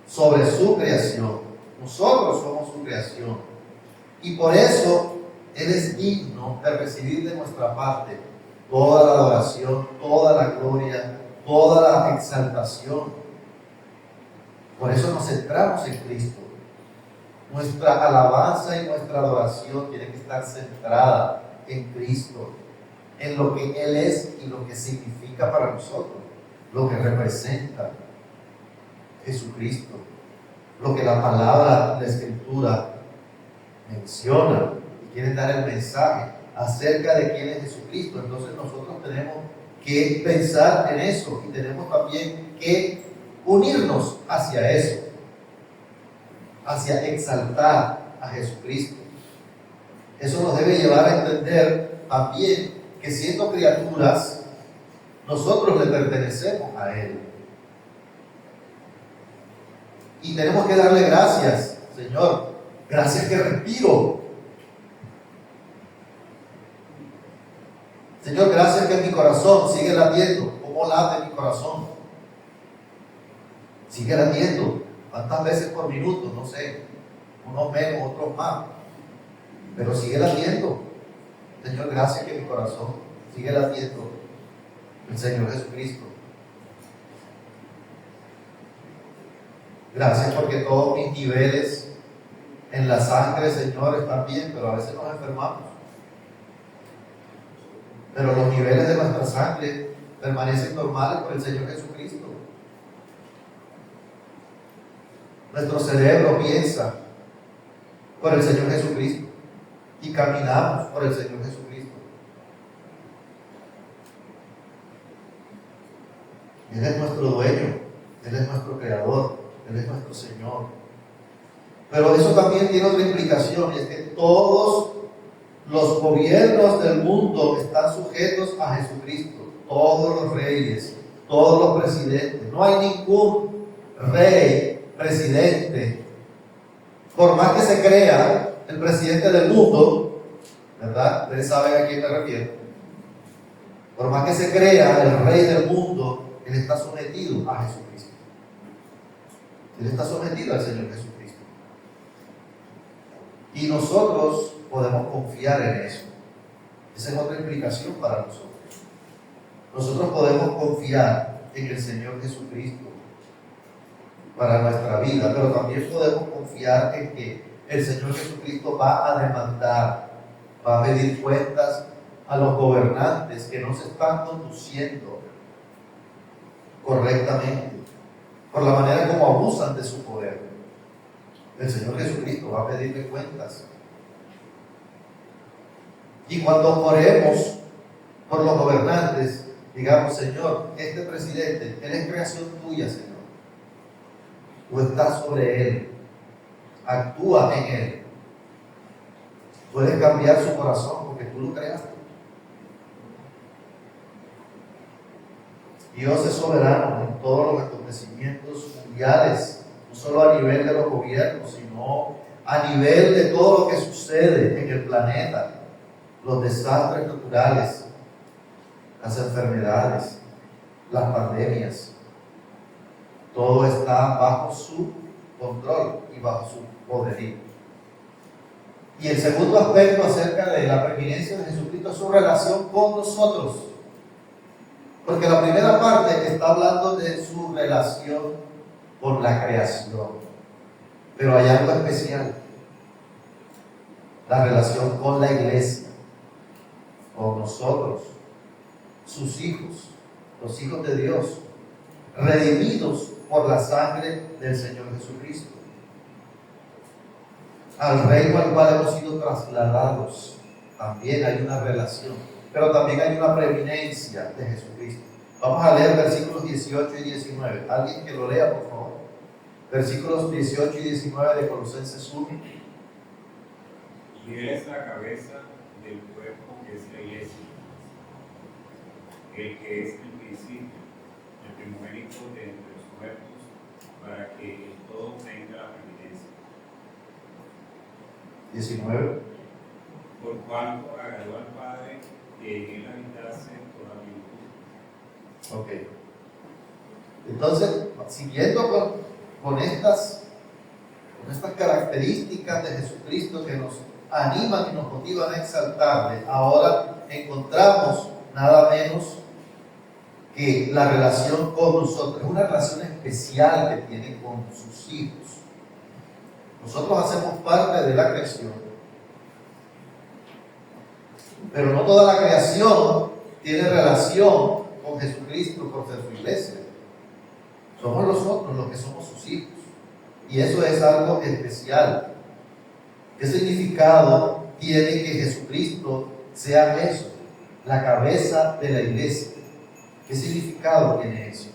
Speaker 3: sobre su creación. Nosotros somos su creación. Y por eso Él es digno de recibir de nuestra parte toda la adoración, toda la gloria, toda la exaltación. Por eso nos centramos en Cristo. Nuestra alabanza y nuestra adoración tiene que estar centrada en Cristo, en lo que Él es y lo que significa para nosotros, lo que representa Jesucristo, lo que la palabra de la Escritura menciona y quiere dar el mensaje acerca de quién es Jesucristo. Entonces nosotros tenemos que pensar en eso y tenemos también que unirnos hacia eso, hacia exaltar a Jesucristo. Eso nos debe llevar a entender también que siendo criaturas, nosotros le pertenecemos a Él. Y tenemos que darle gracias, Señor, gracias que respiro. Señor, gracias que mi corazón sigue latiendo. ¿Cómo late mi corazón? Sigue latiendo. ¿Cuántas veces por minuto? No sé. Unos menos, otros más. Pero sigue latiendo. Señor, gracias que mi corazón sigue latiendo. El Señor Jesucristo. Gracias porque todos mis niveles en la sangre, Señor, están bien, pero a veces nos enfermamos. Pero los niveles de nuestra sangre permanecen normales por el Señor Jesucristo. Nuestro cerebro piensa por el Señor Jesucristo y caminamos por el Señor Jesucristo. Él es nuestro dueño, Él es nuestro creador, Él es nuestro Señor. Pero eso también tiene otra implicación, y es que todos los gobiernos del mundo están sujetos a Jesucristo. Todos los reyes, todos los presidentes. No hay ningún rey, presidente, por más que se crea el presidente del mundo, ¿verdad? Ustedes saben a quién me refiero. Por más que se crea el rey del mundo, él está sometido a Jesucristo. Él está sometido al Señor Jesucristo. Y nosotros podemos confiar en eso. Esa es otra implicación para nosotros. Nosotros podemos confiar en el Señor Jesucristo para nuestra vida, pero también podemos confiar en que el Señor Jesucristo va a demandar, va a pedir cuentas a los gobernantes que no se están conduciendo correctamente, por la manera como abusan de su poder. El Señor Jesucristo va a pedirle cuentas. Y cuando oremos por los gobernantes, digamos, Señor, este presidente, él es creación tuya, Señor. Tú estás sobre él. Actúa en él. Puedes cambiar su corazón porque tú lo creaste. Dios es soberano en todos los acontecimientos mundiales. Tú solo a nivel de los gobiernos, sino a nivel de todo lo que sucede en el planeta, los desastres naturales, las enfermedades, las pandemias. Todo está bajo su control y bajo su poderío. Y el segundo aspecto acerca de la preeminencia de Jesucristo es su relación con nosotros. Porque la primera parte está hablando de su relación con la creación. Pero hay algo especial. La relación con la iglesia, con nosotros, sus hijos, los hijos de Dios, redimidos por la sangre del Señor Jesucristo, al reino al cual hemos sido trasladados. También hay una relación, pero también hay una preeminencia de Jesucristo. Vamos a leer versículos 18 y 19. Alguien que lo lea, por favor. Versículos 18 y 19 de Colosenses 1.
Speaker 9: Y Él es la cabeza del cuerpo que es la iglesia, el que es el principio, el primogénito de entre los muertos, para que en todo tenga la preeminencia.
Speaker 3: 19.
Speaker 9: Por cuanto agradó al Padre que en Él habitase toda virtud.
Speaker 3: Ok. Entonces, siguiendo con estas características de Jesucristo que nos animan y nos motivan a exaltarle, ahora encontramos nada menos que la relación con nosotros. Es una relación especial que tiene con sus hijos. Nosotros hacemos parte de la creación, pero no toda la creación tiene relación con Jesucristo por ser su iglesia. Somos nosotros los que somos sus hijos, y eso es algo especial. ¿Qué significado tiene que Jesucristo sea eso? La cabeza de la iglesia. ¿Qué significado tiene eso?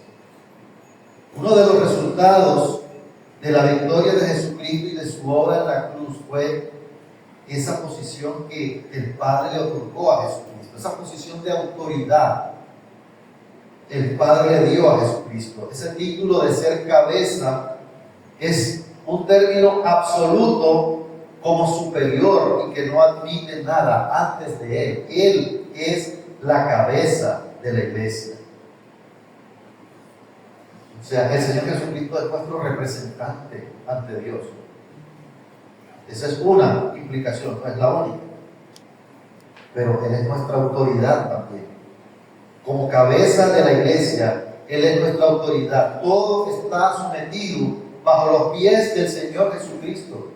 Speaker 3: Uno de los resultados de la victoria de Jesucristo y de su obra en la cruz fue esa posición que el Padre le otorgó a Jesucristo, esa posición de autoridad. El Padre le dio a Jesucristo. Ese título de ser cabeza es un término absoluto como superior y que no admite nada antes de Él. Él es la cabeza de la iglesia. O sea, el Señor Jesucristo es nuestro representante ante Dios. Esa es una implicación, no es la única. Pero Él es nuestra autoridad también. Como cabeza de la iglesia, Él es nuestra autoridad. Todo está sometido bajo los pies del Señor Jesucristo.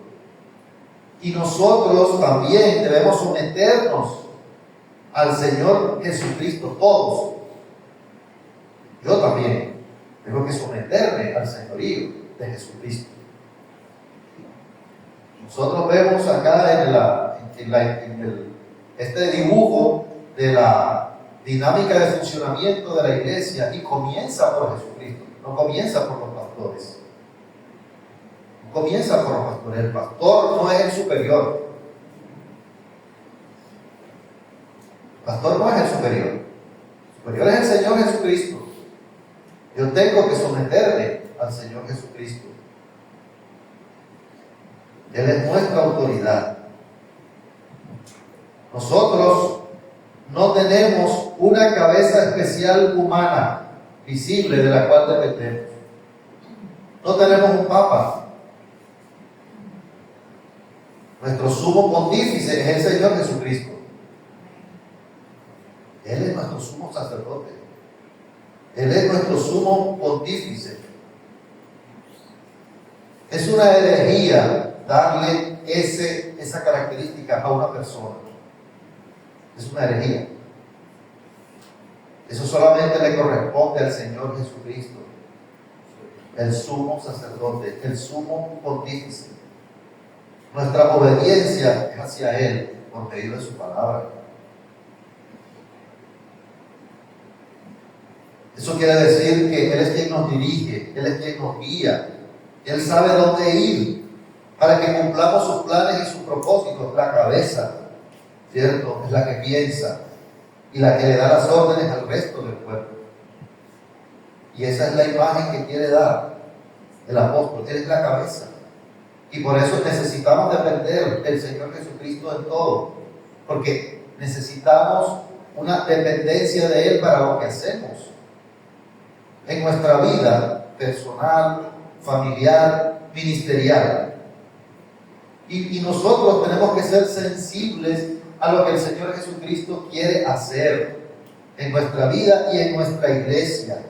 Speaker 3: Y nosotros también debemos someternos al Señor Jesucristo, todos. Yo también tengo que someterme al señorío de Jesucristo. Nosotros vemos acá este dibujo de la dinámica de funcionamiento de la iglesia, y comienza por Jesucristo, no comienza por los pastores. No comienza por los pastores. El pastor no es el superior. El pastor no es el superior. El superior es el Señor Jesucristo. Yo tengo que someterme al Señor Jesucristo. Él es nuestra autoridad. Nosotros no tenemos una cabeza especial humana, visible, de la cual dependemos. No tenemos un papa. Nuestro sumo pontífice es el Señor Jesucristo. Él es nuestro sumo sacerdote. Él es nuestro sumo pontífice. Es una herejía darle esa característica a una persona. Es una herejía. Eso solamente le corresponde al Señor Jesucristo, el sumo sacerdote, el sumo pontífice. Nuestra obediencia es hacia Él por medio de su palabra. Eso quiere decir que Él es quien nos dirige, Él es quien nos guía, Él sabe dónde ir para que cumplamos sus planes y sus propósitos. La cabeza, ¿cierto?, es la que piensa y la que le da las órdenes al resto del cuerpo. Y esa es la imagen que quiere dar el apóstol, Él es la cabeza. Y por eso necesitamos depender del Señor Jesucristo en todo, porque necesitamos una dependencia de Él para lo que hacemos en nuestra vida personal, familiar, ministerial. Y nosotros tenemos que ser sensibles a lo que el Señor Jesucristo quiere hacer en nuestra vida y en nuestra iglesia,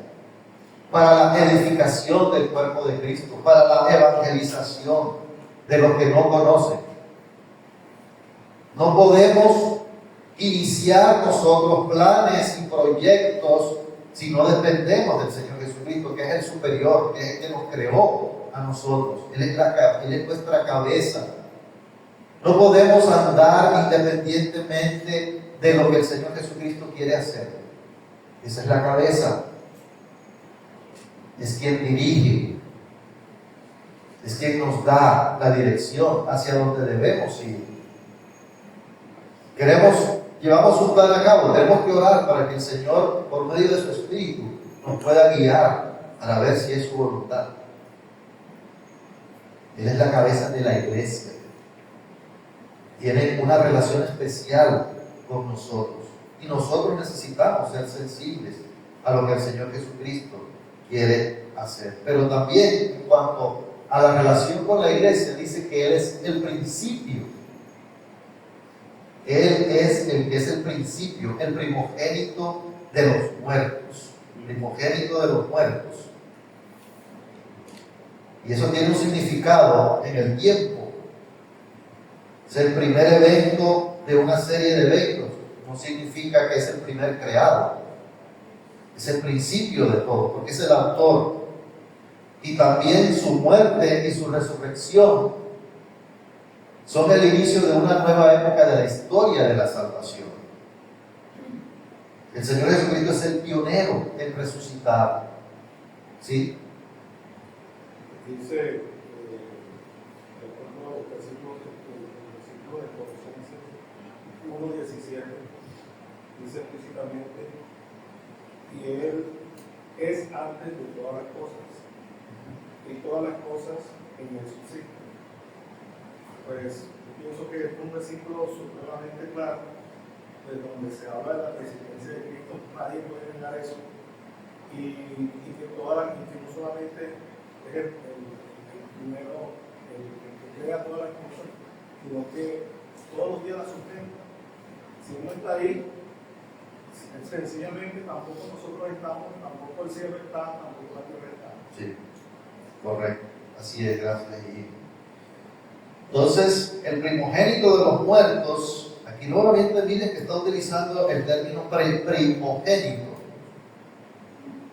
Speaker 3: para la edificación del cuerpo de Cristo, para la evangelización de los que no conocen. No podemos iniciar nosotros planes y proyectos si no dependemos del Señor Jesucristo, que es el superior, que es el que nos creó a nosotros. Él es nuestra cabeza. No podemos andar independientemente de lo que el Señor Jesucristo quiere hacer. Esa es la cabeza. Es quien dirige. Es quien nos da la dirección hacia donde debemos ir. Llevamos un plan a cabo, tenemos que orar para que el Señor, por medio de su Espíritu, nos pueda guiar para ver si es su voluntad. Él es la cabeza de la iglesia. Tiene una relación especial con nosotros. Y nosotros necesitamos ser sensibles a lo que el Señor Jesucristo quiere hacer. Pero también en cuanto a la relación con la iglesia, dice que Él es el principio. Él es el que es el principio, el primogénito de los muertos. Primogénito de los muertos. Y eso tiene un significado en el tiempo. Es el primer evento de una serie de eventos. No significa que es el primer creado. Es el principio de todo, porque es el autor. Y también su muerte y su resurrección son el inicio de una nueva época de la historia de la salvación. El Señor Jesucristo es el pionero en resucitar. ¿Sí?
Speaker 10: Dice, de acuerdo a los versículos de Colosenses 1:17, dice explícitamente, y Él es antes de todas las cosas, y todas las cosas en Él subsisten. Pues yo pienso que es un versículo supremamente claro, de donde se habla de la existencia de Cristo. Nadie puede negar eso, y que no solamente es el primero, el que crea todas las cosas, sino que todos los días las sustenta. Si uno está ahí, sencillamente tampoco nosotros estamos, tampoco el cielo está, tampoco la tierra está.
Speaker 3: Sí, correcto. Así es, gracias. Entonces, el primogénito de los muertos, aquí nuevamente miren que está utilizando el término primogénito.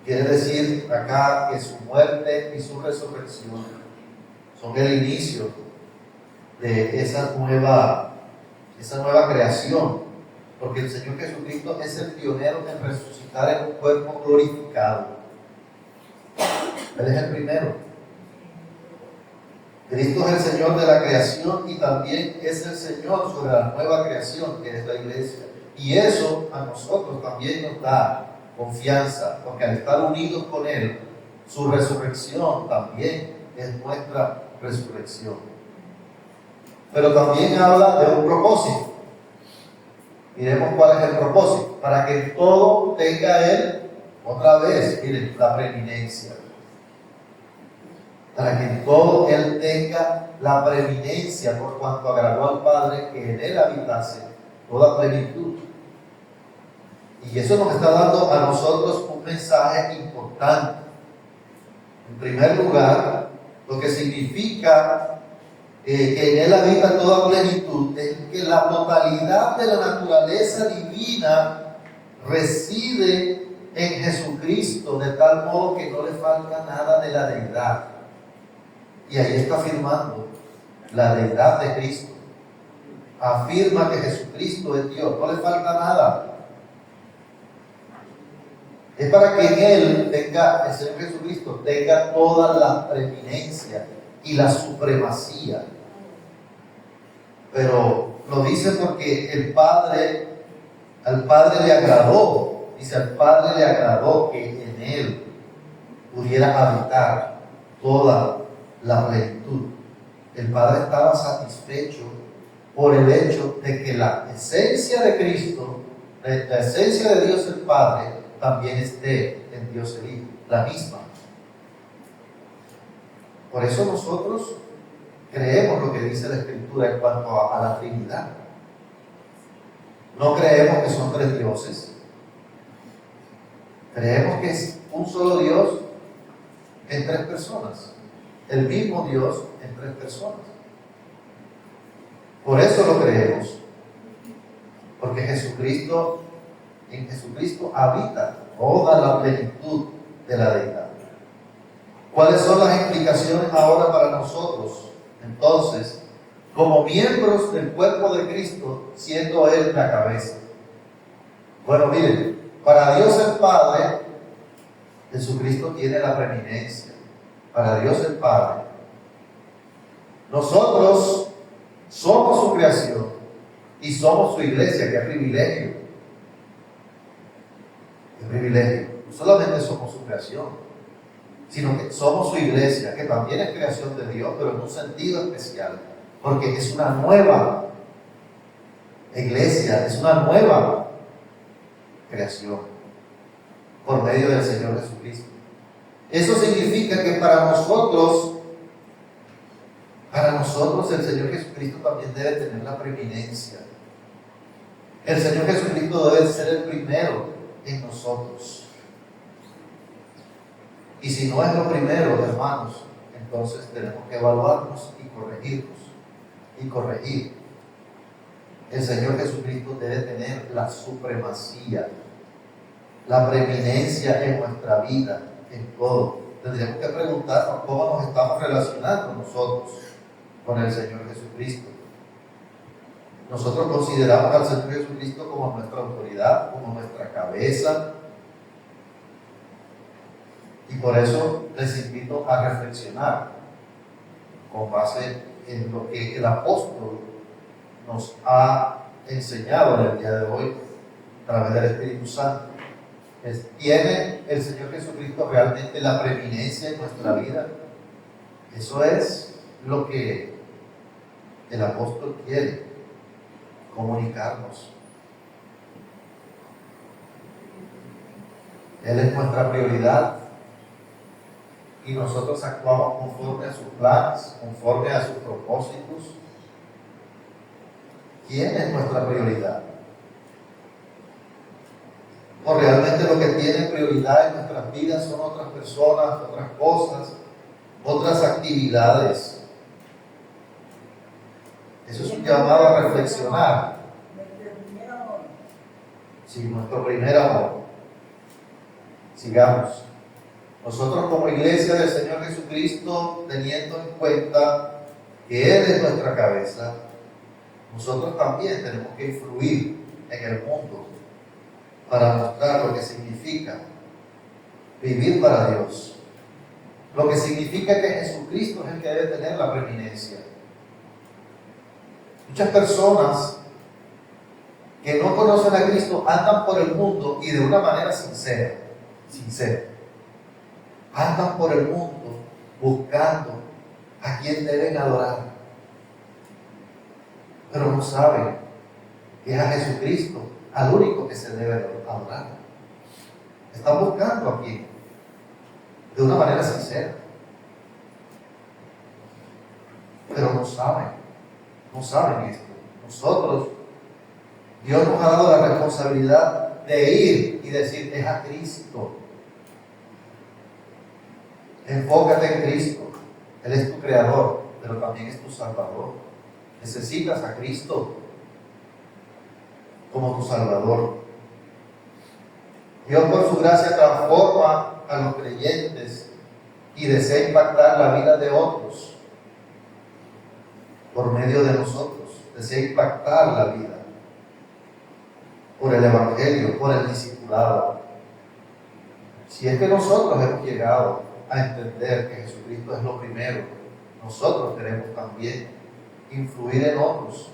Speaker 3: Quiere decir acá que su muerte y su resurrección son el inicio de esa nueva creación, porque el Señor Jesucristo es el pionero en resucitar en un cuerpo glorificado. Él es el primero. Cristo es el Señor de la creación y también es el Señor sobre la nueva creación que es la iglesia. Y eso a nosotros también nos da confianza, porque al estar unidos con Él, su resurrección también es nuestra resurrección. Pero también habla de un propósito. Miremos cuál es el propósito. Para que todo tenga Él, otra vez, miren, la preeminencia. Para que en todo Él tenga la preeminencia, por cuanto agradó al Padre que en Él habitase toda plenitud. Y eso nos está dando a nosotros un mensaje importante. En primer lugar, lo que significa que en Él habita toda plenitud es que la totalidad de la naturaleza divina reside en Jesucristo, de tal modo que no le falta nada de la deidad. Y ahí está afirmando la deidad de Cristo. Afirma que Jesucristo es Dios, no le falta nada. Es para que en Él el Señor Jesucristo tenga toda la preeminencia y la supremacía. Pero lo dice porque al Padre le agradó, dice, al Padre le agradó que en Él pudiera habitar toda la plenitud. El Padre estaba satisfecho por el hecho de que la esencia de Cristo, la esencia de Dios el Padre, también esté en Dios el Hijo, la misma. Por eso nosotros creemos lo que dice la Escritura en cuanto a la Trinidad. No creemos que son tres dioses. Creemos que es un solo Dios en tres personas. El mismo Dios en tres personas. Por eso lo creemos. Porque en Jesucristo habita toda la plenitud de la deidad. ¿Cuáles son las implicaciones ahora para nosotros? Entonces, como miembros del cuerpo de Cristo, siendo Él la cabeza. Bueno, miren, para Dios el Padre, Jesucristo tiene la preeminencia. Para Dios el Padre. Nosotros somos su creación y somos su iglesia. ¡Qué privilegio! ¡Qué privilegio! No solamente somos su creación, sino que somos su iglesia, que también es creación de Dios, pero en un sentido especial, porque es una nueva iglesia, es una nueva creación por medio del Señor Jesucristo. Eso significa que para nosotros el Señor Jesucristo también debe tener la preeminencia. El Señor Jesucristo debe ser el primero en nosotros. Y si no es lo primero, hermanos, entonces tenemos que evaluarnos y corregirnos. Y corregir. El Señor Jesucristo debe tener la supremacía, la preeminencia en nuestra vida, en todo. Tendríamos que preguntarnos cómo nos estamos relacionando nosotros con el Señor Jesucristo. Nosotros consideramos al Señor Jesucristo como nuestra autoridad, como nuestra cabeza. Y por eso les invito a reflexionar con base en lo que el apóstol nos ha enseñado en el día de hoy a través del Espíritu Santo. ¿Tiene el Señor Jesucristo realmente la preeminencia en nuestra vida? Eso es lo que el apóstol quiere comunicarnos. Él es nuestra prioridad y nosotros actuamos conforme a sus planes, conforme a sus propósitos. ¿Quién es nuestra prioridad? ¿O realmente lo que tiene prioridad en nuestras vidas son otras personas, otras cosas, otras actividades? Eso es un llamado a reflexionar. Sí, nuestro primer amor. Sigamos. Nosotros como iglesia del Señor Jesucristo, teniendo en cuenta que Él es nuestra cabeza, nosotros también tenemos que influir en el mundo para mostrar lo que significa vivir para Dios. Lo que significa que Jesucristo es el que debe tener la preeminencia. Muchas personas que no conocen a Cristo andan por el mundo y de una manera sincera, andan por el mundo buscando a quien deben adorar, pero no saben que es a Jesucristo al único que se debe adorar. Están buscando a quien de una manera sincera, pero no saben esto. Nosotros, Dios nos ha dado la responsabilidad de ir y decir, es a Cristo. Enfócate en Cristo. Él es tu creador, pero también es tu salvador. Necesitas a Cristo como tu salvador. Dios por su gracia transforma a los creyentes y desea impactar la vida de otros por medio de nosotros. Desea impactar la vida por el Evangelio, por el discipulado. Si es que nosotros hemos llegado a entender que Jesucristo es lo primero, nosotros queremos también influir en otros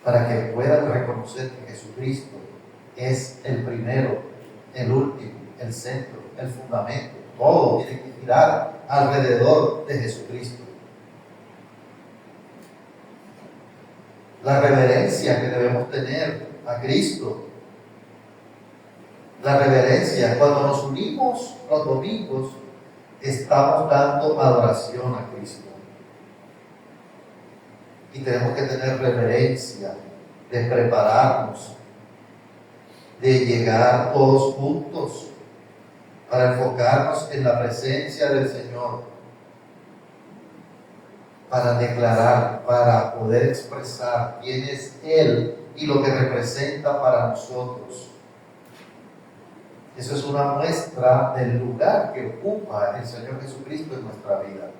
Speaker 3: para que puedan reconocer que Jesucristo es el primero, el último, el centro, el fundamento Todo tiene que girar alrededor de Jesucristo. La reverencia que debemos tener a Cristo. La reverencia, cuando nos unimos los domingos, estamos dando adoración a Cristo. Y tenemos que tener reverencia de prepararnos, de llegar todos juntos para enfocarnos en la presencia del Señor, para declarar, para poder expresar quién es Él y lo que representa para nosotros. Eso es una muestra del lugar que ocupa el Señor Jesucristo en nuestra vida.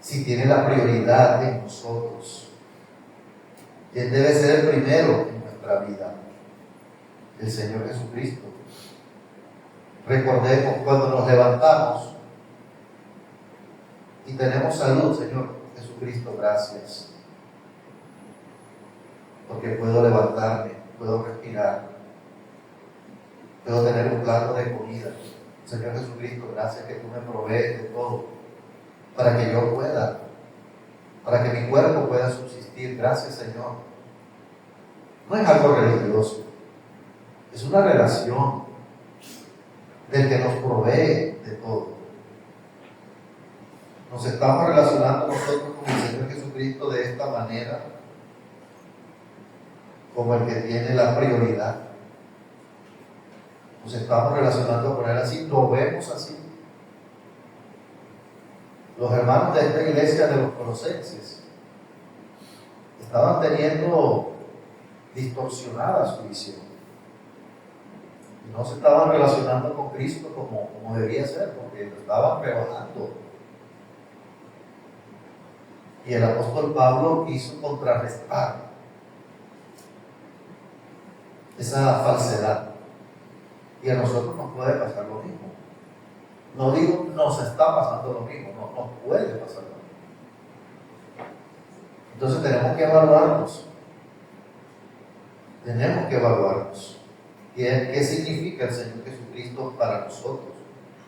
Speaker 3: Si tiene la prioridad en nosotros. Él debe ser el primero en nuestra vida. El Señor Jesucristo. Recordemos cuando nos levantamos y tenemos salud, Señor Jesucristo, gracias. Porque puedo levantarme, puedo respirar. Puedo tener un plato de comida. Señor Jesucristo, gracias que tú me provees de todo para que yo pueda, para que mi cuerpo pueda subsistir. Gracias, Señor. No es algo religioso, es una relación del que nos provee de todo. Nos estamos relacionando nosotros con el Señor Jesucristo de esta manera, como el que tiene la prioridad. Nos estamos relacionando con Él así, lo vemos así. Los hermanos de esta iglesia de los Colosenses estaban teniendo distorsionada su visión. Y no se estaban relacionando con Cristo como debía ser, porque lo estaban rebajando. Y el apóstol Pablo quiso contrarrestar esa falsedad. Y a nosotros nos puede pasar lo mismo. No digo nos está pasando lo mismo, no, nos puede pasar lo mismo. Entonces tenemos que evaluarnos. Tenemos que evaluarnos. ¿Qué significa el Señor Jesucristo para nosotros?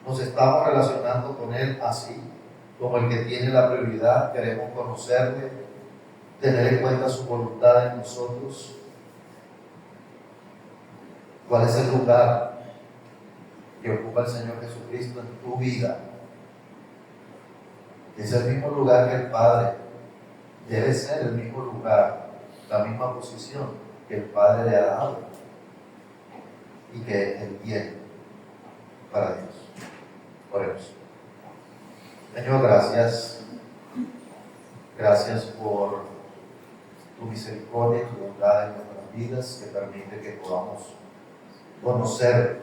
Speaker 3: Nos estamos relacionando con Él así, como el que tiene la prioridad. Queremos conocerle, tener en cuenta su voluntad en nosotros. ¿Cuál es el lugar que ocupa el Señor Jesucristo en tu vida? Es el mismo lugar que el Padre. Debe ser el mismo lugar, la misma posición que el Padre le ha dado y que Él tiene para Dios. Oremos. Señor, gracias. Gracias por tu misericordia y tu bondad en nuestras vidas, que permite que podamos conocer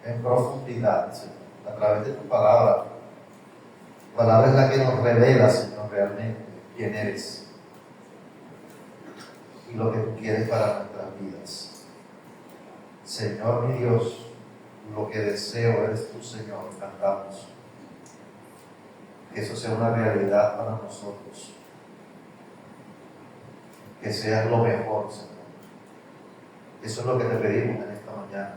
Speaker 3: en profundidad, Señor, a través de tu palabra. Tu palabra es la que nos revela, Señor, realmente quién eres y lo que tú quieres para nuestras vidas. Señor mi Dios, lo que deseo eres tú, Señor, cantamos. Que eso sea una realidad para nosotros. Que seas lo mejor, Señor. Eso es lo que te pedimos en esta mañana.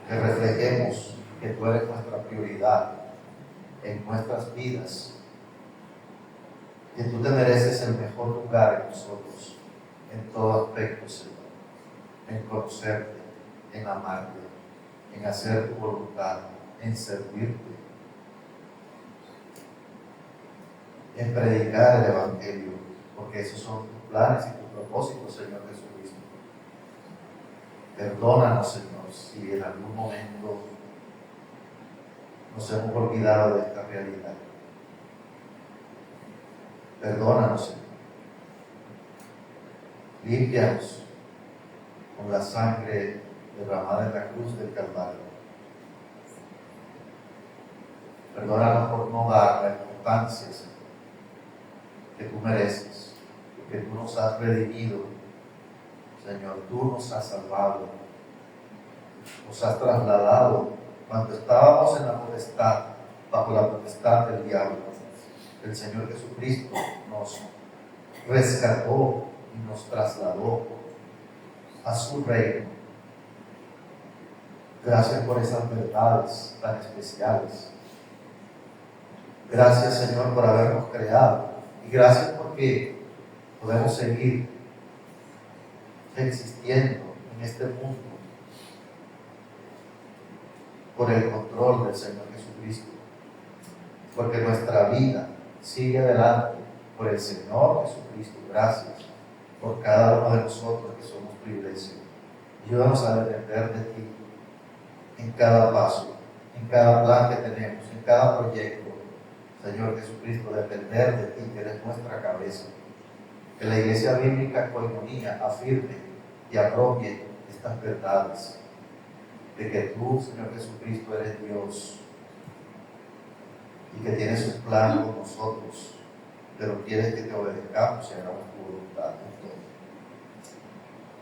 Speaker 3: Que reflejemos que tú eres nuestra prioridad en nuestras vidas, que tú te mereces el mejor lugar en nosotros, en todo aspecto, Señor, en conocerte, en amarte, en hacer tu voluntad, en servirte, en predicar el Evangelio, porque esos son tus planes y tus propósitos, Señor Jesucristo. Perdónanos, Señor, si en algún momento nos hemos olvidado de esta realidad. Perdónanos, Señor. Límpianos con la sangre derramada en la cruz del Calvario. Perdónanos por no dar la importancia, Señor, que tú mereces, que tú nos has redimido, Señor, tú nos has salvado, nos has trasladado cuando estábamos en la potestad, bajo la potestad del diablo. El Señor Jesucristo nos rescató y nos trasladó a su reino. Gracias por esas verdades tan especiales. Gracias, Señor, por habernos creado. Y gracias porque podemos seguir existiendo en este mundo por el control del Señor Jesucristo. Porque nuestra vida sigue adelante por el Señor Jesucristo. Gracias por cada uno de nosotros que somos tu iglesia. Ayúdanos a depender de ti en cada paso, en cada plan que tenemos, en cada proyecto. Señor Jesucristo, depender de ti, que eres nuestra cabeza. Que la iglesia bíblica Koinonia afirme y apropie estas verdades. De que tú, Señor Jesucristo, eres Dios y que tienes un plan con nosotros, pero quieres que te obedezcamos y hagamos tu voluntad en todo.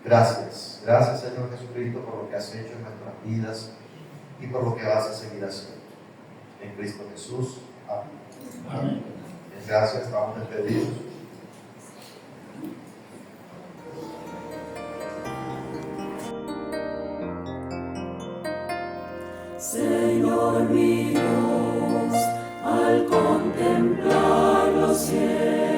Speaker 3: Gracias, gracias, Señor Jesucristo, por lo que has hecho en nuestras vidas y por lo que vas a seguir haciendo. En Cristo Jesús. Amén.
Speaker 10: Amén.
Speaker 3: Gracias, estamos despedidos.
Speaker 1: Señor mi Dios, al contemplar los cielos,